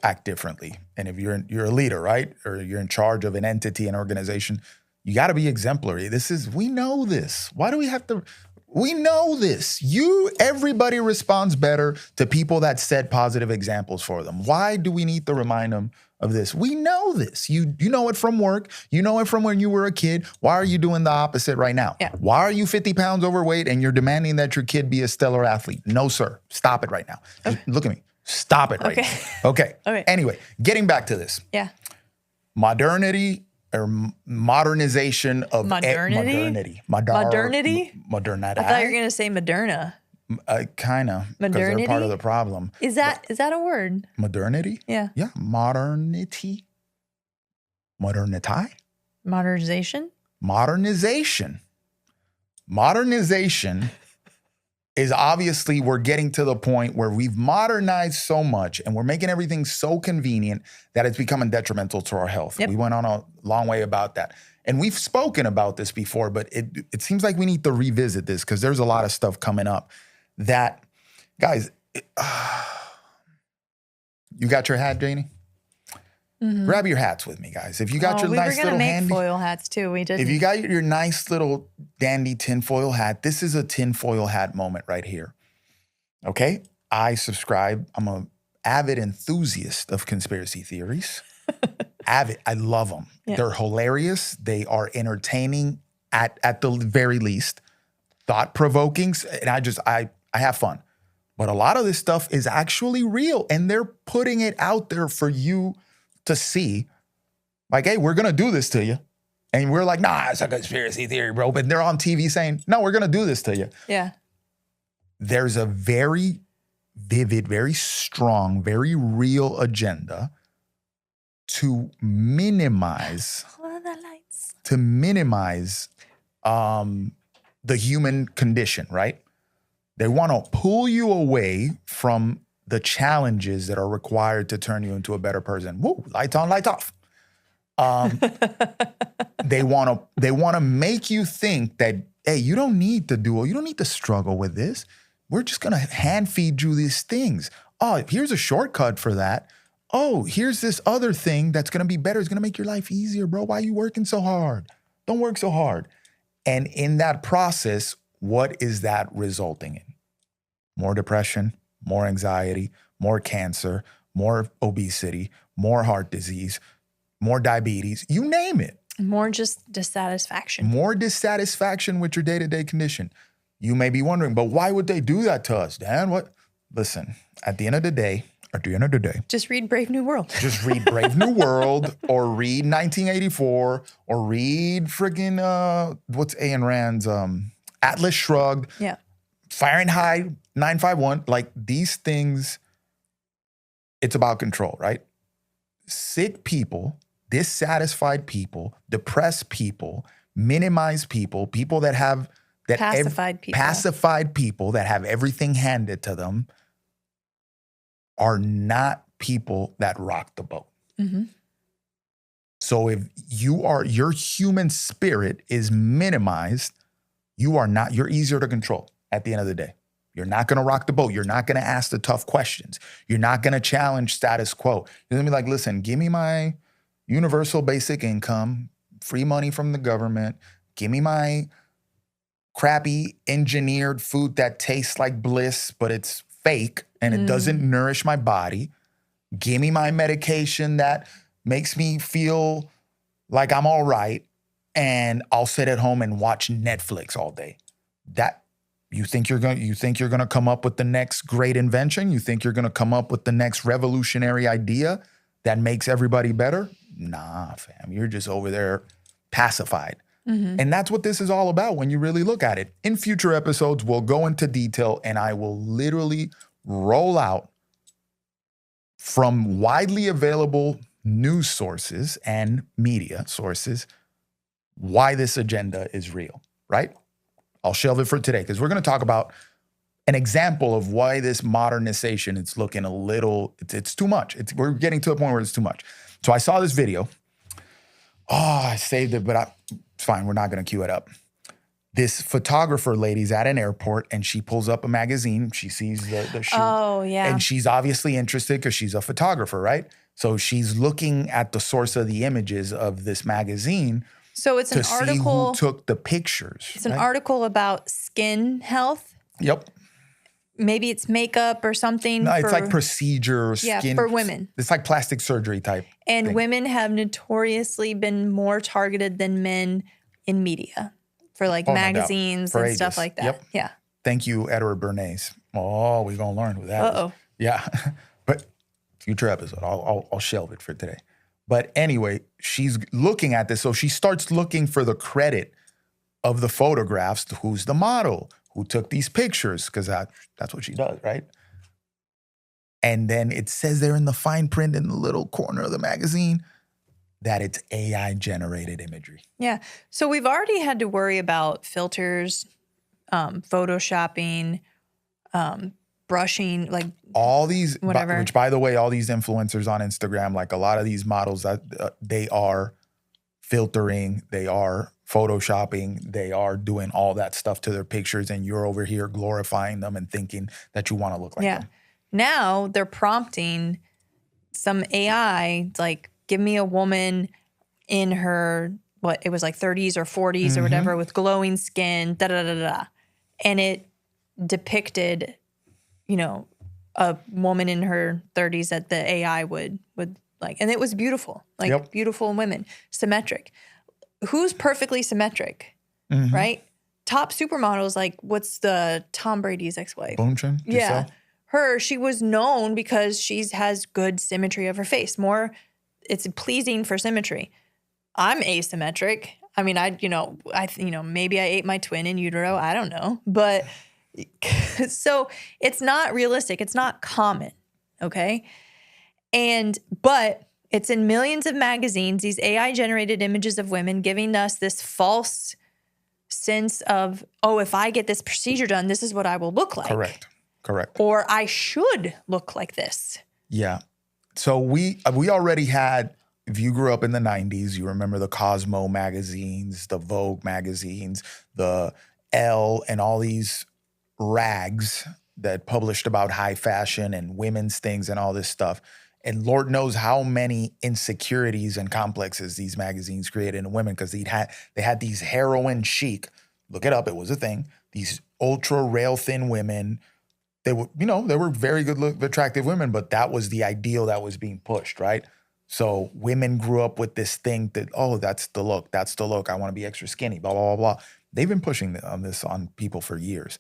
act differently. And if you're a leader, right? Or you're in charge of an entity, an organization, you got to be exemplary. We know this. Why do we have to? We know this. Everybody responds better to people that set positive examples for them. Why do we need to remind them of this? We know this. You know it from work. You know it from when you were a kid. Why are you doing the opposite right now? Yeah. Why are you 50 pounds overweight and you're demanding that your kid be a stellar athlete? No, sir. Stop it right now. Okay. Look at me. Stop it right now. Okay. Okay. Anyway, getting back to this. Yeah. Modernity or modernization of modernity. Modernity. I thought you were gonna say Moderna. Kind of. Because they're part of the problem. Is that a word? Modernity? Yeah. Yeah. Modernity. Modernity? Modernization? Modernization. Modernization is obviously we're getting to the point where we've modernized so much and we're making everything so convenient that it's becoming detrimental to our health. Yep. We went on a long way about that. And we've spoken about this before, but it seems like we need to revisit this because there's a lot of stuff coming up that, guys, you got your hat, Janie? Mm-hmm. Grab your hats with me, guys. If you got your nice little handy. We were going to make foil hats too. We did. If you got your nice little dandy tinfoil hat, this is a tinfoil hat moment right here. Okay? I subscribe. I'm an avid enthusiast of conspiracy theories. Avid. I love them. Yeah. They're hilarious. They are entertaining at the very least. Thought-provoking. And I have fun. But a lot of this stuff is actually real. And they're putting it out there for you to see, like, hey, we're going to do this to you. And we're like, nah, it's a conspiracy theory, bro. But they're on TV saying, no, we're going to do this to you. Yeah. There's a very vivid, very strong, very real agenda to minimize, the human condition, right? They want to pull you away from the challenges that are required to turn you into a better person. Woo, lights on, lights off. They want to make you think that, hey, you don't need to struggle with this. We're just going to hand feed you these things. Oh, here's a shortcut for that. Oh, here's this other thing that's going to be better. It's going to make your life easier, bro. Why are you working so hard? Don't work so hard. And in that process, what is that resulting in? More depression, more anxiety, more cancer, more obesity, more heart disease, more diabetes, you name it. More just dissatisfaction. More dissatisfaction with your day-to-day condition. You may be wondering, but why would they do that to us, Dan? What? Listen, at the end of the day, just read Brave New World. Just read Brave New World or read 1984 or read friggin' what's Ayn Rand's Atlas Shrugged. Yeah. Fahrenheit 951, like these things, it's about control, right? Sick people, dissatisfied people, depressed people, minimized people, people that have pacified people that have everything handed to them are not people that rock the boat. Mm-hmm. So if your human spirit is minimized, you're easier to control at the end of the day. You're not going to rock the boat. You're not going to ask the tough questions. You're not going to challenge status quo. You're going to be like, listen, give me my universal basic income, free money from the government, Give me my crappy engineered food that tastes like bliss, but it's fake and it doesn't nourish my body. Give me my medication that makes me feel like I'm all right, and I'll sit at home and watch Netflix all day. That you think you're gonna come up with the next great invention? You think you're gonna come up with the next revolutionary idea that makes everybody better? Nah, fam. You're just over there pacified. And that's what this is all about when you really look at it. In future episodes, we'll go into detail and I will literally roll out from widely available news sources and media sources why this agenda is real, right? I'll shelve it for today because we're going to talk about an example of why this modernization is looking a little, it's too much. We're getting to a point where it's too much. So I saw this video. Oh, I saved it, but it's fine. We're not going to cue it up. This photographer lady's at an airport and she pulls up a magazine. She sees the shoot. Oh, yeah. And she's obviously interested because she's a photographer, right? So she's looking at the source of the images of this magazine. So it's an article. See who took the pictures. It's an article about skin health. Yep. Maybe it's makeup or something. No, it's like procedure, skin. For women. It's like plastic surgery type. And thing. women have notoriously been more targeted than men in media for like magazines for and ages. Stuff like that. Yep. Yeah. Thank you, Edward Bernays. Oh, we're going to learn who that is. Uh-oh. Yeah. But future episode, I'll shelve it for today. But anyway, she's looking at this. So she starts looking for the credit of the photographs. Who's the model? Who took these pictures? Because that's what she does, right? And then it says there in the fine print in the little corner of the magazine that it's AI-generated imagery. Yeah. So we've already had to worry about filters, photoshopping, brushing, like all these, whatever. Which, by the way, all these influencers on Instagram, like a lot of these models, that they are filtering, they are photoshopping, they are doing all that stuff to their pictures, and you're over here glorifying them and thinking that you want to look like them. Now they're prompting some AI, like, give me a woman in her, it was like 30s or 40s or whatever with glowing skin, da-da-da-da. And it depicted, a woman in her 30s that the AI would like. And it was beautiful, like beautiful women, symmetric. Who's perfectly symmetric, right? Top supermodels, like what's the Tom Brady's ex-wife? Boomchin? Yeah. She was known because she has good symmetry of her face. It's pleasing for symmetry. I'm asymmetric. I mean, maybe I ate my twin in utero. I don't know. But so it's not realistic. It's not common. Okay. But it's in millions of magazines, these AI generated images of women giving us this false sense of, if I get this procedure done, this is what I will look like. Correct. Or I should look like this. Yeah. So we already had, if you grew up in the 90s, you remember the Cosmo magazines, the Vogue magazines, the Elle, and all these rags that published about high fashion and women's things and all this stuff. And Lord knows how many insecurities and complexes these magazines created in women, because they had these heroin chic, look it up, it was a thing, these ultra rail thin women. They were very good attractive women, but that was the ideal that was being pushed, right? So women grew up with this thing that, that's the look. I want to be extra skinny, blah, blah, blah, blah. They've been pushing this on people for years.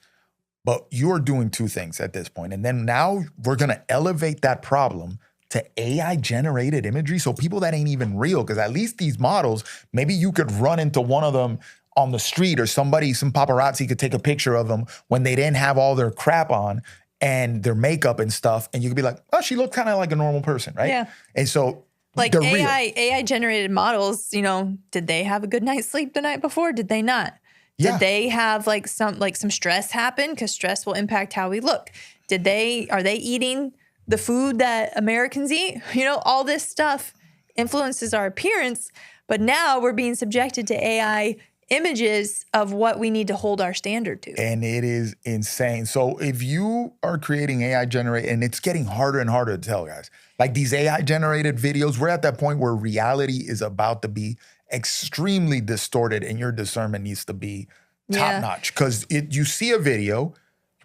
But you're doing two things at this point. And then now we're going to elevate that problem to AI-generated imagery. So people that ain't even real, because at least these models, maybe you could run into one of them on the street, or some paparazzi could take a picture of them when they didn't have all their crap on and their makeup and stuff. And you could be like, she looked kind of like a normal person, right? Yeah. And so like they're AI generated models, did they have a good night's sleep the night before? Did they not? Yeah. Did they have some stress happen? Because stress will impact how we look. Are they eating the food that Americans eat? All this stuff influences our appearance, but now we're being subjected to AI images of what we need to hold our standard to. And it is insane. So if you are creating AI generated, and it's getting harder and harder to tell, guys, like these AI generated videos, we're at that point where reality is about to be extremely distorted, and your discernment needs to be top notch. Because you see a video,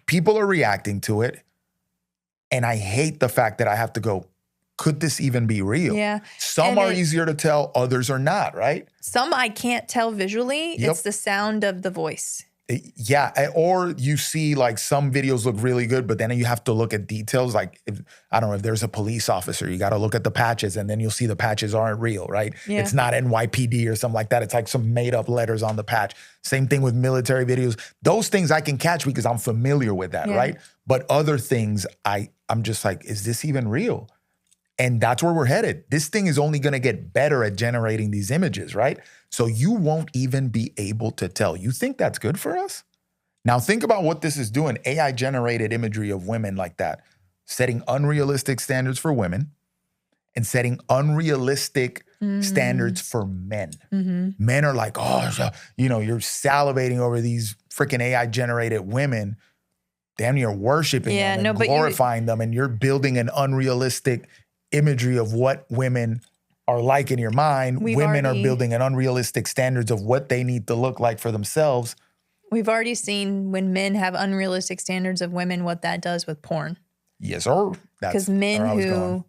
people are reacting to it, and I hate the fact that I have to go, could this even be real? Yeah. Some are easier to tell, others are not, right? Some I can't tell visually. Yep. It's the sound of the voice. Yeah, or you see like some videos look really good, but then you have to look at details. Like, I don't know, if there's a police officer, you got to look at the patches, and then you'll see the patches aren't real, right? Yeah. It's not NYPD or something like that. It's like some made up letters on the patch. Same thing with military videos. Those things I can catch because I'm familiar with that, right? But other things, I'm just like, is this even real? And that's where we're headed. This thing is only going to get better at generating these images, right? So you won't even be able to tell. You think that's good for us? Now think about what this is doing. AI generated imagery of women like that, setting unrealistic standards for women and setting unrealistic standards for men. Men are like, oh, you know, you're salivating over these freaking AI generated women. Damn near worshiping them and glorifying them. And you're building an unrealistic imagery of what women are like in your mind. Women are building an unrealistic standards of what they need to look like for themselves. We've already seen when men have unrealistic standards of women, what that does with porn. Yes, sir. Because men who,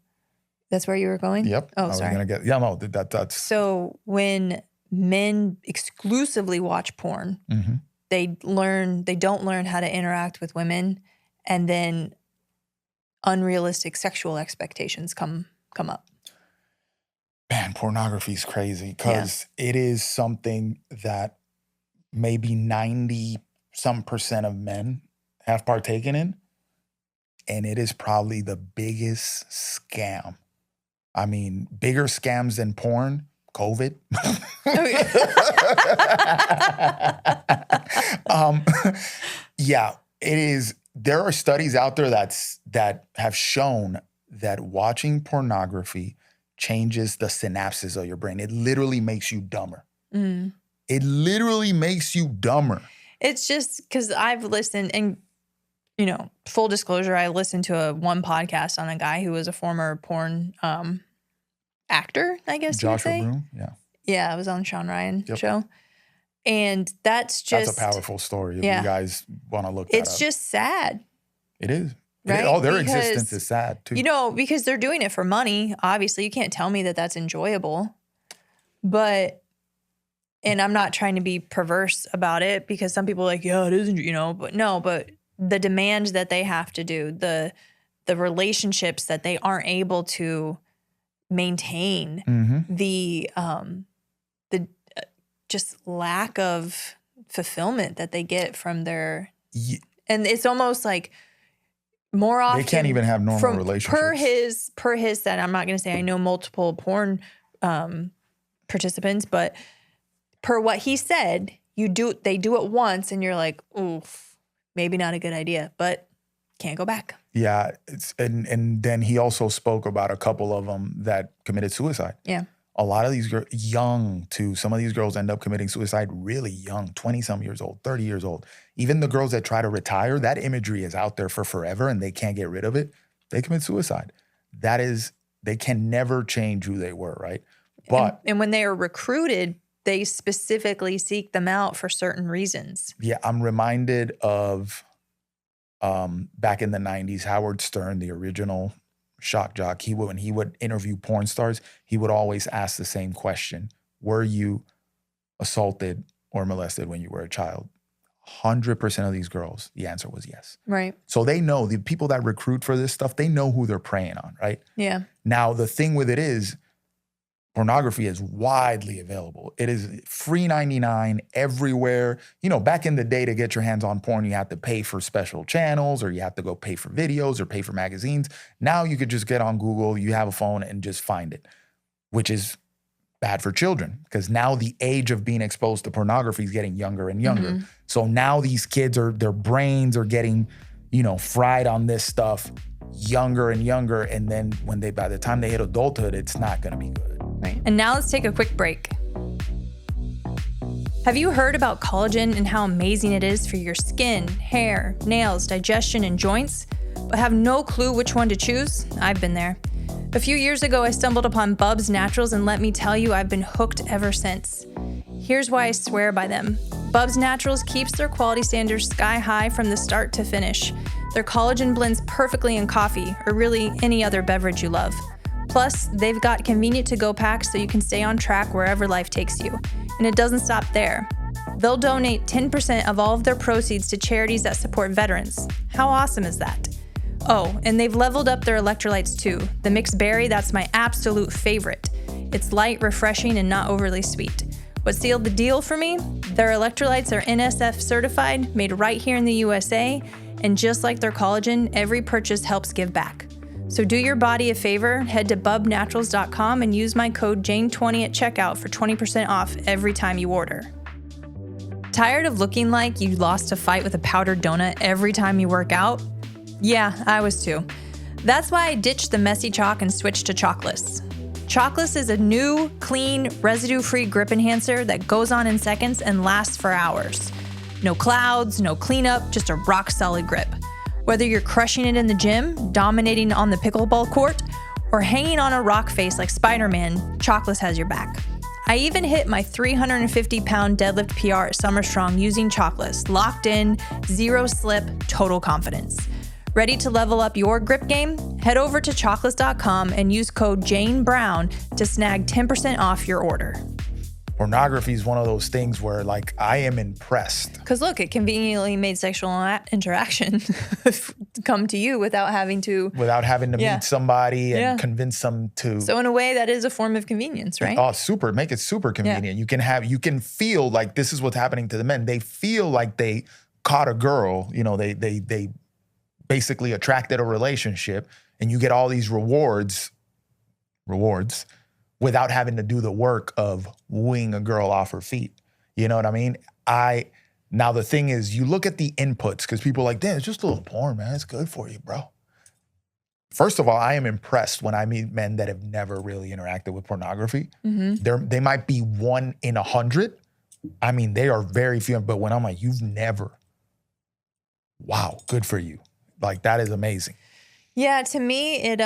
that's where you were going? Yep. Oh, sorry. That's. So when men exclusively watch porn, they don't learn how to interact with women, and then unrealistic sexual expectations come up. Man, pornography is crazy because it is something that maybe 90% of men have partaken in, and it is probably the biggest scam. I mean, bigger scams than porn, COVID. Yeah, it is. There are studies out there that have shown that watching pornography changes the synapses of your brain. It literally makes you dumber. It literally makes you dumber. It's just because I've listened, and you know, full disclosure, I listened to one podcast on a guy who was a former porn actor, I guess you would say. Joshua Broom, yeah, it was on Sean Ryan show. And that's a powerful story if you guys want to look that up. It's just sad. It is. Right? Their existence is sad too. You know, because they're doing it for money. Obviously, you can't tell me that that's enjoyable. But, and I'm not trying to be perverse about it, because some people are like, yeah, it isn't, you know, but no, but the demands that they have to do, the relationships that they aren't able to maintain, the just lack of fulfillment that they get from their, and it's almost like more often they can't even have normal relationships. Per his said, I'm not going to say I know multiple porn participants, but per what he said, they do it once and you're like, oof, maybe not a good idea, but can't go back. Yeah, and then he also spoke about a couple of them that committed suicide. Yeah. A lot of these girls, young too, some of these girls end up committing suicide really young, 20-some years old, 30 years old. Even the girls that try to retire, that imagery is out there for forever and they can't get rid of it. They commit suicide. That is, they can never change who they were, right? But and when they are recruited, they specifically seek them out for certain reasons. Yeah, I'm reminded of back in the 90s, Howard Stern, the original shock jock, when he would interview porn stars, he would always ask the same question: were you assaulted or molested when you were a child? 100% of these girls, the answer was yes. Right. So they know, the people that recruit for this stuff, they know who they're preying on, right? Yeah. Now, the thing with it is, pornography is widely available. It is free 99 everywhere. You know, back in the day, to get your hands on porn, you had to pay for special channels, or you had to go pay for videos or pay for magazines. Now you could just get on Google, you have a phone, and just find it, which is bad for children, because now the age of being exposed to pornography is getting younger and younger. So now these kids their brains are getting, you know, fried on this stuff younger and younger. And then by the time they hit adulthood, it's not going to be good. Right. And now let's take a quick break. Have you heard about collagen and how amazing it is for your skin, hair, nails, digestion, and joints, but have no clue which one to choose? I've been there. A few years ago, I stumbled upon Bubs Naturals, and let me tell you, I've been hooked ever since. Here's why I swear by them. Bubs Naturals keeps their quality standards sky high from the start to finish. Their collagen blends perfectly in coffee, or really any other beverage you love. Plus, they've got convenient to-go packs so you can stay on track wherever life takes you. And it doesn't stop there. They'll donate 10% of all of their proceeds to charities that support veterans. How awesome is that? Oh, and they've leveled up their electrolytes too. The mixed berry, that's my absolute favorite. It's light, refreshing, and not overly sweet. What sealed the deal for me? Their electrolytes are NSF certified, made right here in the USA, and just like their collagen, every purchase helps give back. So do your body a favor, head to bubnaturals.com and use my code JANE20 at checkout for 20% off every time you order. Tired of looking like you lost a fight with a powdered donut every time you work out? Yeah, I was too. That's why I ditched the messy chalk and switched to Chalkless. Chalkless is a new, clean, residue-free grip enhancer that goes on in seconds and lasts for hours. No clouds, no cleanup, just a rock-solid grip. Whether you're crushing it in the gym, dominating on the pickleball court, or hanging on a rock face like Spider-Man, Chalkless has your back. I even hit my 350-pound deadlift PR at Summer Strong using Chalkless. Locked in, zero slip, total confidence. Ready to level up your grip game? Head over to chalkless.com and use code JANEBROWN to snag 10% off your order. Pornography is one of those things where, like, I am impressed. Because look, it conveniently made sexual interaction come to you without having to meet somebody and convince them to. So in a way, that is a form of convenience, right? Oh, super. Make it super convenient. Yeah. You can feel like this is what's happening to the men. They feel like they caught a girl. You know, they basically attracted a relationship, and you get all these rewards without having to do the work of wooing a girl off her feet. You know what I mean? Now the thing is, you look at the inputs, because people are like, damn, it's just a little porn, man. It's good for you, bro. First of all, I am impressed when I meet men that have never really interacted with pornography. Mm-hmm. They might be 1 in 100. I mean, they are very few, but when I'm like, you've never, wow, good for you. Like, that is amazing. Yeah, to me, it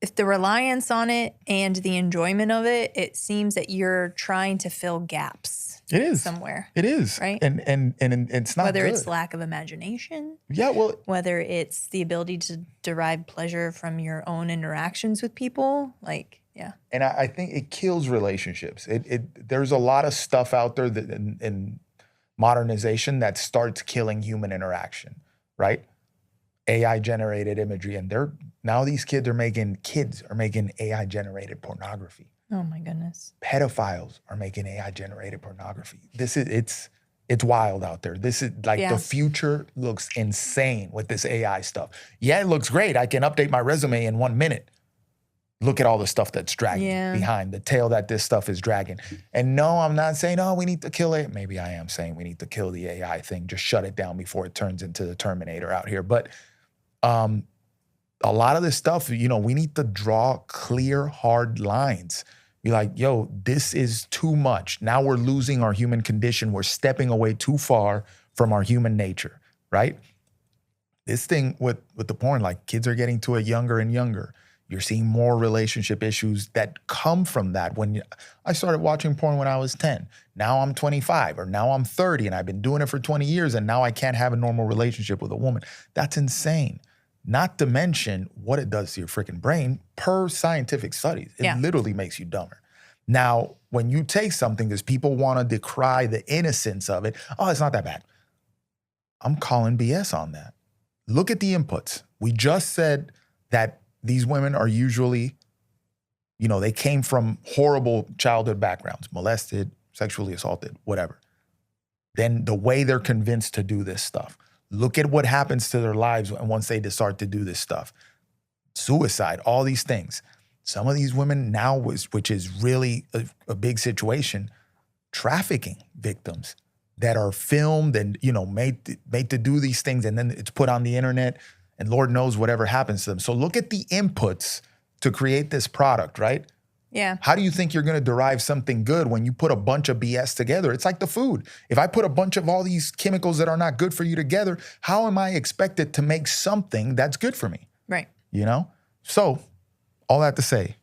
if the reliance on it and the enjoyment of it, it seems that you're trying to fill gaps. It is somewhere. It is, right? And it's not whether good. It's lack of imagination. Yeah, well, whether it's the ability to derive pleasure from your own interactions with people, like. Yeah. And I think it kills relationships. There's a lot of stuff out there that in modernization that starts killing human interaction, right? AI-generated imagery, and now these kids are making AI-generated pornography. Oh my goodness. Pedophiles are making AI-generated pornography. It's wild out there. This is like the future looks insane with this AI stuff. Yeah, it looks great. I can update my resume in 1 minute. Look at all the stuff that's dragging behind, the tail that this stuff is dragging. And no, I'm not saying, oh, we need to kill it. Maybe I am saying we need to kill the AI thing, just shut it down before it turns into the Terminator out here. But a lot of this stuff, you know, we need to draw clear, hard lines. Be like, yo, this is too much. Now we're losing our human condition. We're stepping away too far from our human nature, right? This thing with the porn, like, kids are getting to it younger and younger. You're seeing more relationship issues that come from that. I started watching porn when I was 10. Now I'm 25, or now I'm 30, and I've been doing it for 20 years, and now I can't have a normal relationship with a woman. That's insane. Not to mention what it does to your freaking brain per scientific studies. It literally makes you dumber. Now, when you take something, because people want to decry the innocence of it, oh, it's not that bad. I'm calling BS on that. Look at the inputs. We just said that these women are usually, you know, they came from horrible childhood backgrounds, molested, sexually assaulted, whatever. Then the way they're convinced to do this stuff. Look at what happens to their lives once they start to do this stuff. Suicide, all these things. Some of these women now, which is really a big situation, trafficking victims that are filmed and, you know, made to do these things, and then it's put on the internet. And Lord knows whatever happens to them. So look at the inputs to create this product, right? Yeah. How do you think you're going to derive something good when you put a bunch of BS together? It's like the food. If I put a bunch of all these chemicals that are not good for you together, how am I expected to make something that's good for me? Right. You know? So, all that to say,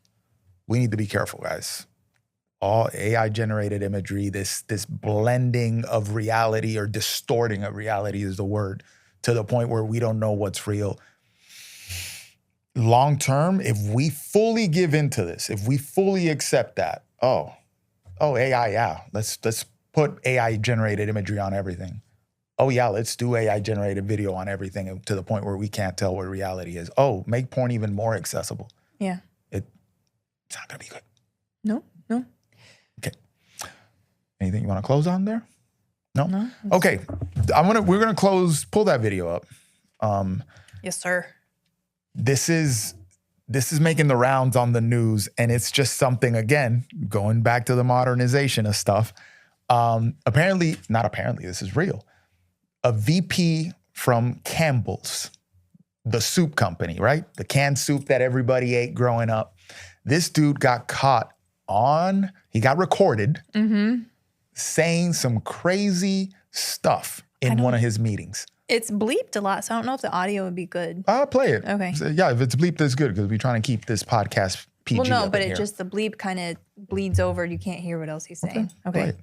we need to be careful, guys. All AI generated imagery, this blending of reality or distorting of reality is the word, to the point where we don't know what's real. Long term, if we fully give into this, if we fully accept that, AI, yeah, let's put AI generated imagery on everything. Oh yeah, let's do AI generated video on everything, to the point where we can't tell what reality is. Oh, make porn even more accessible. Yeah. It's not gonna be good. No. Okay. Anything you want to close on there? No. Okay. We're gonna pull that video up. Yes, sir. This is making the rounds on the news, and it's just something, again, going back to the modernization of stuff. This is real. A VP from Campbell's, the soup company, right? The canned soup that everybody ate growing up. This dude got he got recorded saying some crazy stuff in one of his meetings. It's bleeped a lot, so I don't know if the audio would be good. I'll play it. Okay. So, yeah, if it's bleeped, that's good, because we're trying to keep this podcast PG. Well, no, up but in here. the bleep kind of bleeds over. You can't hear what else he's saying. Okay. Play it.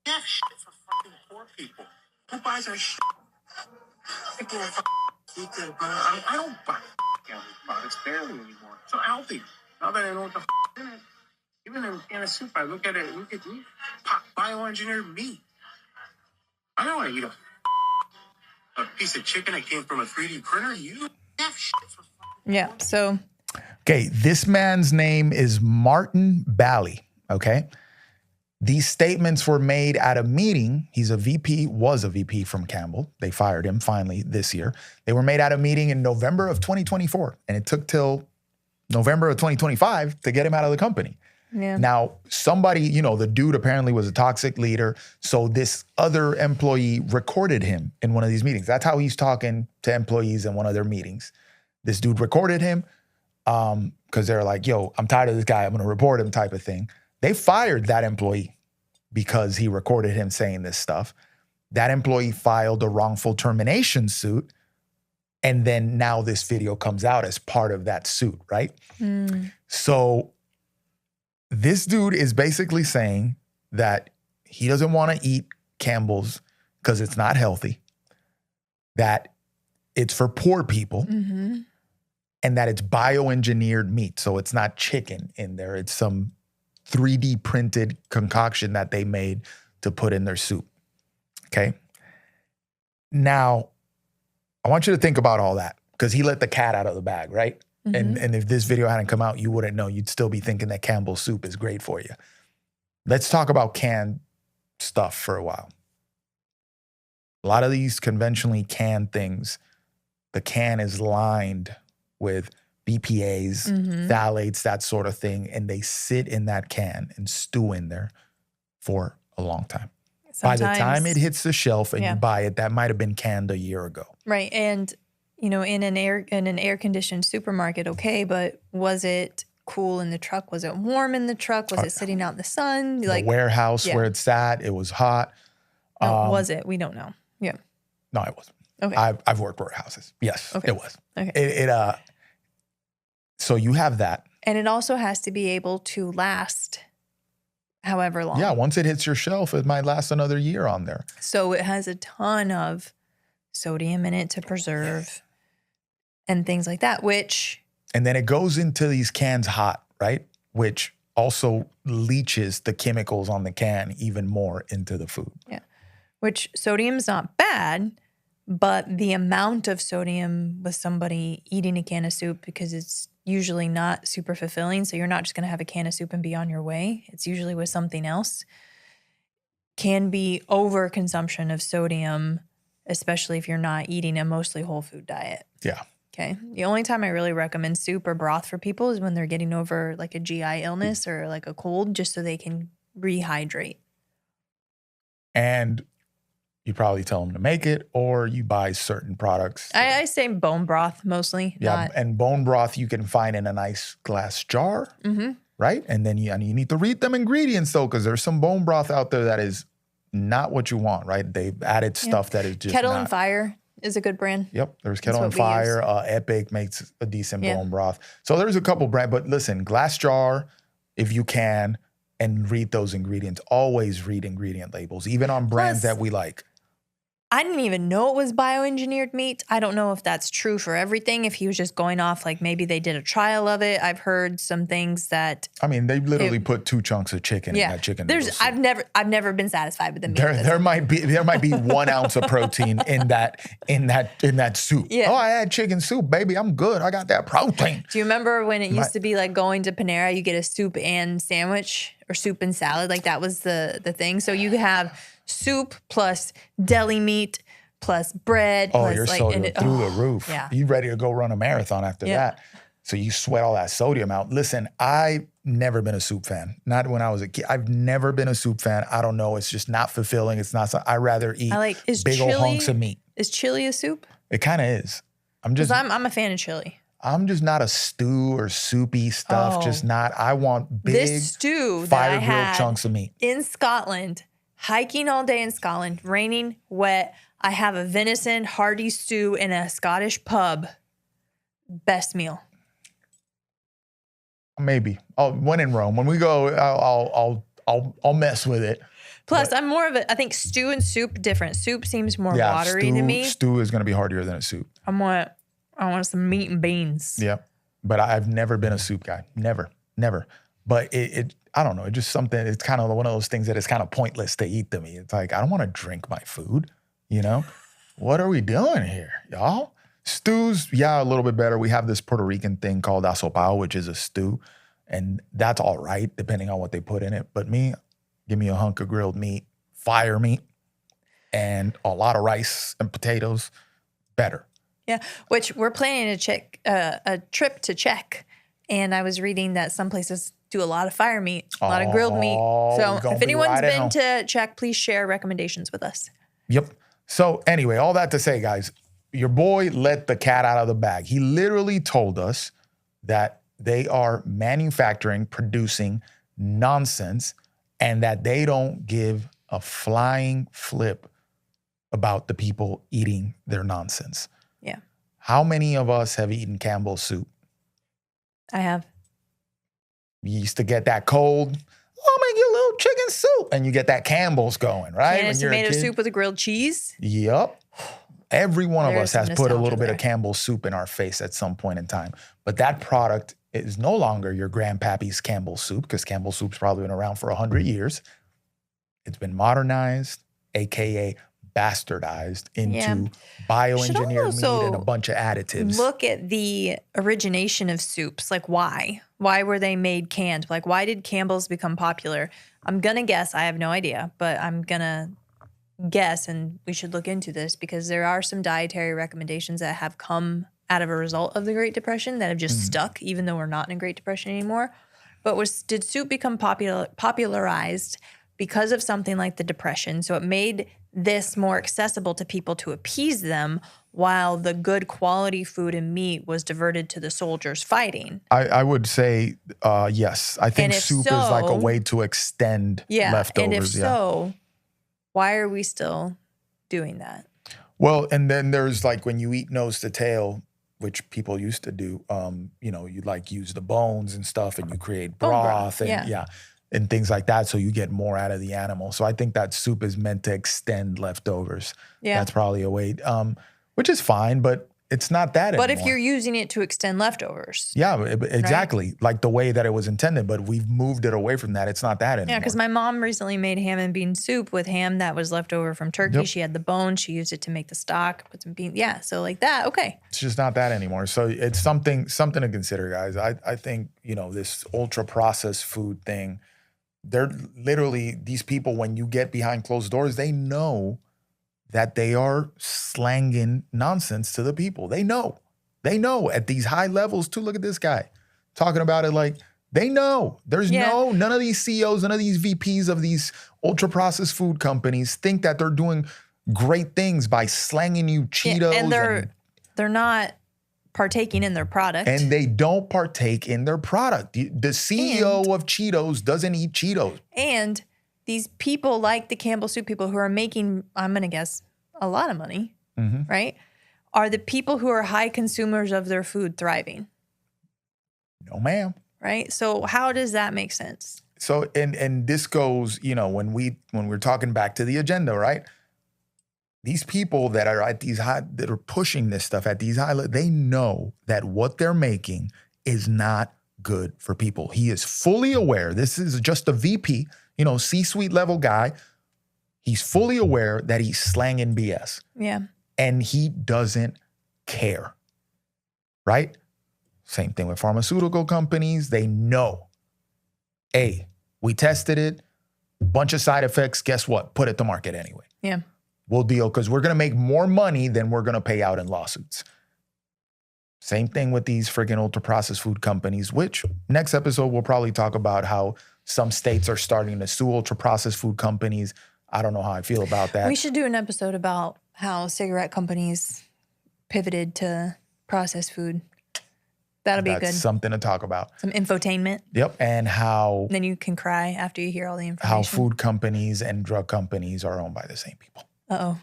Yeah, shit for fucking poor people. Who buys our shit? People are fucking stupid, but I don't buy healthy products barely anymore. So healthy. Now that I know what the in it, even in a can of soup, I look at it, look at me, bioengineered meat. I don't want to eat a piece of chicken that came from a 3D printer. You have shit for fucking. Yeah. So. Okay, this man's name is Martin Bally, okay? These statements were made at a meeting. Was a VP from Campbell. They fired him finally this year. They were made at a meeting in November of 2024, and it took till November of 2025 to get him out of the company. Yeah. Now, somebody, the dude apparently was a toxic leader, so this other employee recorded him in one of these meetings. That's how he's talking to employees in one of their meetings. This dude recorded him because they're like, yo, I'm tired of this guy, I'm gonna report him, type of thing. They fired that employee because he recorded him saying this stuff. That employee filed a wrongful termination suit, and then now this video comes out as part of that suit, right? So this dude is basically saying that he doesn't want to eat Campbell's because it's not healthy, that it's for poor people, and that it's bioengineered meat. So it's not chicken in there. It's some 3D printed concoction that they made to put in their soup. Okay. Now, I want you to think about all that, because he let the cat out of the bag, right? And if this video hadn't come out, you wouldn't know. You'd still be thinking that Campbell's soup is great for you. Let's talk about canned stuff for a while. A lot of these conventionally canned things, the can is lined with BPAs, phthalates, that sort of thing, and they sit in that can and stew in there for a long time. By the time it hits the shelf and you buy it, that might have been canned a year ago. Right. And in an air conditioned supermarket, okay, but was it cool in the truck? Was it warm in the truck? Was it sitting out in the sun? The warehouse where it sat, it was hot. No, was it? We don't know. Yeah. No, it wasn't. Okay. I've worked warehouses. Yes, Okay. it was. Okay. So you have that. And it also has to be able to last however long. Yeah, once it hits your shelf, it might last another year on there. So it has a ton of sodium in it to preserve and things like that, And then it goes into these cans hot, right? Which also leaches the chemicals on the can even more into the food. Yeah. Which sodium's not bad, but the amount of sodium with somebody eating a can of soup, because it's usually not super fulfilling, so you're not just going to have a can of soup and be on your way. It's usually with something else. Can be overconsumption of sodium, especially if you're not eating a mostly whole food diet. Yeah. Okay. The only time I really recommend soup or broth for people is when they're getting over like a GI illness or like a cold, just so they can rehydrate. And you probably tell them to make it, or you buy certain products. I say bone broth mostly. Yeah, and bone broth you can find in a nice glass jar, right? And then you need to read them ingredients though, because there's some bone broth out there that is not what you want, right? They've added stuff that is just Kettle not. and Fire is a good brand. Yep, there's Kettle and Fire. Epic makes a decent bone broth. So there's a couple brands, but listen, glass jar if you can, and read those ingredients. Always read ingredient labels, even on brands that we like. I didn't even know it was bioengineered meat. I don't know if that's true for everything. If he was just going off, like maybe they did a trial of it. I've heard some things that. I mean, they literally put 2 chunks of chicken in that chicken noodle soup. I've never been satisfied with the meat. There might be 1 ounce of protein in that soup. Yeah. Oh, I had chicken soup, baby. I'm good. I got that protein. Do you remember when it used to be like going to Panera, you get a soup and sandwich or soup and salad? Like that was the thing. So you have soup plus deli meat plus bread. Oh, plus you're like, sodium through the roof. Yeah. You ready to go run a marathon after that. So you sweat all that sodium out. Listen, I've never been a soup fan. Not when I was a kid. I've never been a soup fan. I don't know. It's just not fulfilling. It's not. I'd rather eat big old hunks of meat. Is chili a soup? It kind of is. I'm a fan of chili. I'm just not a stew or soupy stuff. Oh. Just not. I want big This stew that I fire-grilled had chunks of meat. in Scotland, hiking all day in Scotland, raining, wet. I have a venison hearty stew in a Scottish pub. Best meal. Maybe. When in Rome, when we go, I'll mess with it. Plus, I'm more of I think stew and soup different. Soup seems more watery to me. Stew is going to be harder than a soup. I want some meat and beans. Yep. But I've never been a soup guy. Never. But I don't know. It's just something, it's kind of one of those things that is kind of pointless to eat to me. It's like, I don't want to drink my food, you know? What are we doing here, y'all? Stews, a little bit better. We have this Puerto Rican thing called asopao, which is a stew. And that's all right, depending on what they put in it. But give me a hunk of grilled meat, fire meat, and a lot of rice and potatoes, better. Yeah, which we're planning a trip to Czech. And I was reading that some places do a lot of fire meat, a lot of grilled meat. So if anyone's been to Czech, please share recommendations with us. Yep. So anyway, all that to say, guys, your boy let the cat out of the bag. He literally told us that they are manufacturing, producing nonsense, and that they don't give a flying flip about the people eating their nonsense. Yeah. How many of us have eaten Campbell soup? I have. You used to get that cold, I'll make you a little chicken soup. And you get that Campbell's going, right? Canned tomato soup with a grilled cheese. Yep. Every one of us has put a little bit there. of Campbell's soup in our face at some point in time. But that product is no longer your grandpappy's Campbell soup, because Campbell soup's probably been around for 100 years. It's been modernized, AKA bastardized into bioengineered meat and a bunch of additives. Look at the origination of soups. Like why? Why were they made canned? Like why did Campbell's become popular? I'm going to guess. I have no idea, but I'm going to guess, and we should look into this because there are some dietary recommendations that have come out of a result of the Great Depression that have just stuck, even though we're not in a Great Depression anymore. But did soup become popularized because of something like the Depression? So it made this more accessible to people to appease them, while the good quality food and meat was diverted to the soldiers fighting. I would say yes. I think soup is like a way to extend leftovers. And if so, why are we still doing that? Well, and then there's like when you eat nose to tail, which people used to do, you like use the bones and stuff and you create broth and things like that. So you get more out of the animal. So I think that soup is meant to extend leftovers. Yeah. That's probably a way, which is fine, but it's not that anymore. But if you're using it to extend leftovers. Yeah, exactly. Right? Like the way that it was intended, but we've moved it away from that. It's not that anymore. Yeah, because my mom recently made ham and bean soup with ham that was left over from turkey. Yep. She had the bone. She used it to make the stock, put some beans. Yeah, so like that, okay. It's just not that anymore. So it's something to consider, guys. I think, this ultra-processed food thing, they're literally, these people, when you get behind closed doors, they know that they are slanging nonsense to the people. They know at these high levels too. Look at this guy talking about it like they know. There's none of these CEOs, none of these VPs of these ultra processed food companies think that they're doing great things by slanging you Cheetos. And they're not partaking in their product. And they don't partake in their product. The CEO of Cheetos doesn't eat Cheetos. And these people like the Campbell Soup people who are making, I'm going to guess, a lot of money, right? Are the people who are high consumers of their food thriving? No, ma'am. Right? So how does that make sense? So, and this goes, when we're talking back to the agenda, right? These people that are at these that are pushing this stuff at these high, they know that what they're making is not good for people. He is fully aware. This is just a VP, C-suite level guy. He's fully aware that he's slanging BS. Yeah. And he doesn't care, right? Same thing with pharmaceutical companies. They know, hey, we tested it, bunch of side effects. Guess what? Put it to market anyway. Yeah. We'll deal because we're going to make more money than we're going to pay out in lawsuits. Same thing with these freaking ultra-processed food companies, which next episode we'll probably talk about how some states are starting to sue ultra-processed food companies. I don't know how I feel about that. We should do an episode about how cigarette companies pivoted to processed food. That'll be good. That's something to talk about. Some infotainment. Yep. And how... Then you can cry after you hear all the information. How food companies and drug companies are owned by the same people. Uh-oh.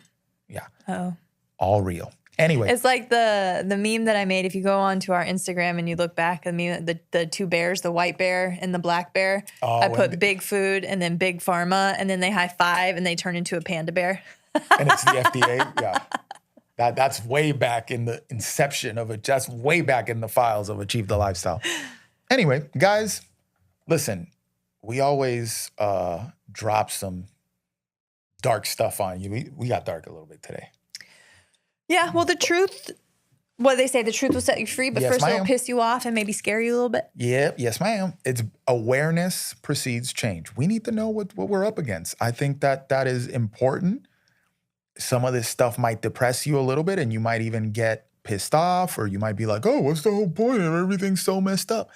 Yeah. Uh-oh. All real. Anyway. It's like the meme that I made. If you go onto our Instagram and you look back at me, the two bears, the white bear and the black bear, I put big food and then big pharma, and then they high five and they turn into a panda bear. And it's the FDA. Yeah. That's way back in the inception of it. Just way back in the files of Achieve the Lifestyle. Anyway, guys, listen, we always drop some dark stuff on you. We got dark a little bit today. Yeah, well, the truth, what they say, the truth will set you free, but Yes, first ma'am. it'll piss you off and maybe scare you a little bit. Yeah, yes, ma'am. It's awareness precedes change. We need to know what we're up against. I think that is important. Some of this stuff might depress you a little bit and you might even get pissed off, or you might be like, oh, what's the whole point of everything's so messed up?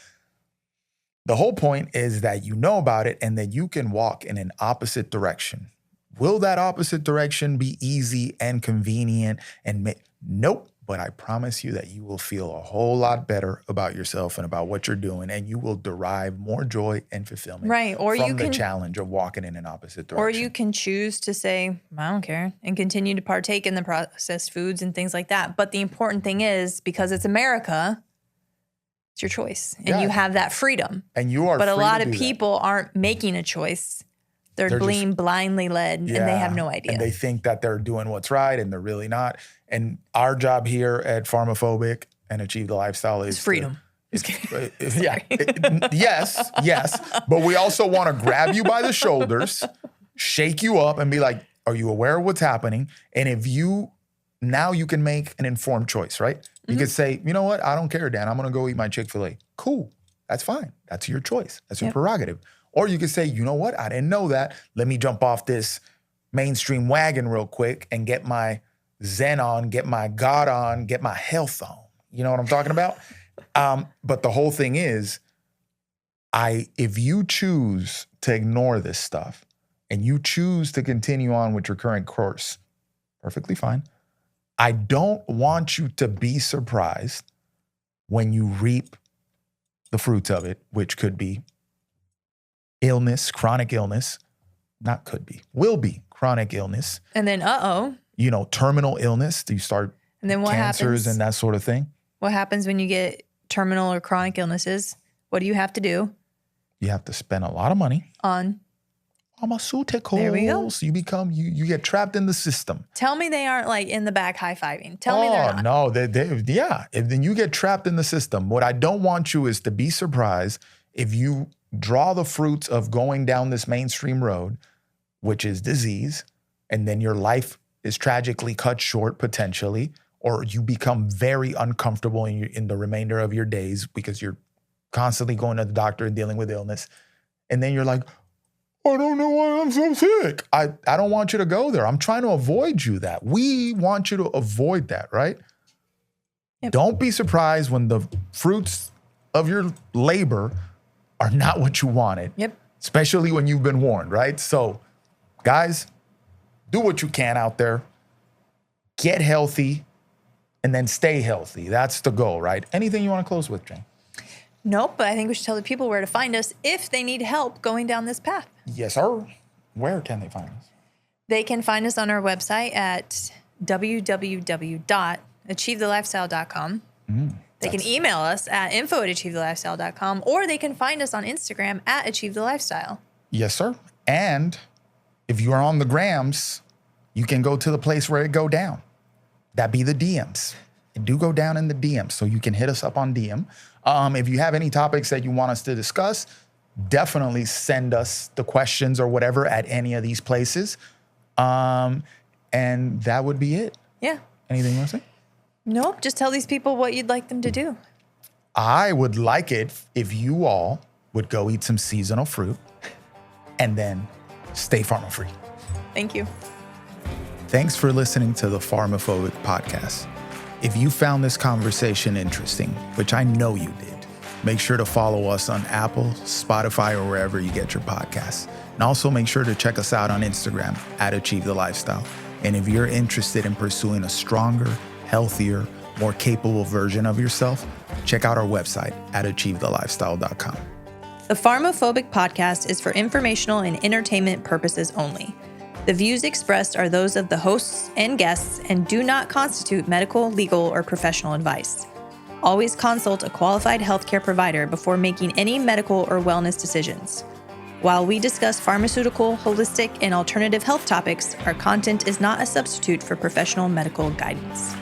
The whole point is that you know about it and that you can walk in an opposite direction. Will that opposite direction be easy and convenient? Nope. But I promise you that you will feel a whole lot better about yourself and about what you're doing, and you will derive more joy and fulfillment from the challenge of walking in an opposite direction. Or you can choose to say, I don't care, and continue to partake in the processed foods and things like that. But the important thing is, because it's America, it's your choice. And you have that freedom. And you are But free a lot to of do people aren't making a choice. They're being blindly led, and they have no idea. And they think that they're doing what's right, and they're really not. And our job here at PharmaPhobic and Achieve the Lifestyle is freedom. Yes. But we also want to grab you by the shoulders, shake you up, and be like, are you aware of what's happening? And if now you can make an informed choice, right? You could say, you know what? I don't care, Dan. I'm going to go eat my Chick-fil-A. Cool. That's fine. That's your choice. That's your prerogative. Or you could say, you know what? I didn't know that. Let me jump off this mainstream wagon real quick and get my Zen on, get my God on, get my health on. You know what I'm talking about? But the whole thing is, if you choose to ignore this stuff and you choose to continue on with your current course, perfectly fine. I don't want you to be surprised when you reap the fruits of it, which could be illness, chronic illness, will be chronic illness. And then, terminal illness. Do you start and then what cancers happens? And that sort of thing? What happens when you get terminal or chronic illnesses? What do you have to do? You have to spend a lot of money on pharmaceuticals. There we go. You get trapped in the system. Tell me they aren't like in the back high-fiving. Tell me they're not. No, then you get trapped in the system. What I don't want you is to be surprised if you draw the fruits of going down this mainstream road, which is disease, and then your life is tragically cut short potentially, or you become very uncomfortable in the remainder of your days because you're constantly going to the doctor and dealing with illness. And then you're like, I don't know why I'm so sick. I don't want you to go there. I'm trying to avoid you that. We want you to avoid that, right? Yep. Don't be surprised when the fruits of your labor are not what you wanted. Yep. Especially when you've been warned, right? So, guys, do what you can out there. get healthy, and then stay healthy. That's the goal, right? Anything you want to close with, Jane? Nope, but I think we should tell the people where to find us if they need help going down this path. Yes, sir. Where can they find us? They can find us on our website at www.achievethelifestyle.com. They can email us at info@achievethelifestyle.com, or they can find us on Instagram at achievethelifestyle. Yes, sir. And if you are on the grams, you can go to the place where it go down. That be the DMs. It do go down in the DMs, so you can hit us up on DM. If you have any topics that you want us to discuss, definitely send us the questions or whatever at any of these places. And that would be it. Yeah. Anything you want to say? Nope, just tell these people what you'd like them to do. I would like it if you all would go eat some seasonal fruit and then stay pharma free. Thank you. Thanks for listening to the PharmaPhobic podcast. If you found this conversation interesting, which I know you did, make sure to follow us on Apple, Spotify, or wherever you get your podcasts. And also make sure to check us out on Instagram at Achieve the Lifestyle. And if you're interested in pursuing a stronger, healthier, more capable version of yourself, check out our website at achievethelifestyle.com. The PharmaPhobic podcast is for informational and entertainment purposes only. The views expressed are those of the hosts and guests and do not constitute medical, legal, or professional advice. Always consult a qualified healthcare provider before making any medical or wellness decisions. While we discuss pharmaceutical, holistic, and alternative health topics, our content is not a substitute for professional medical guidance.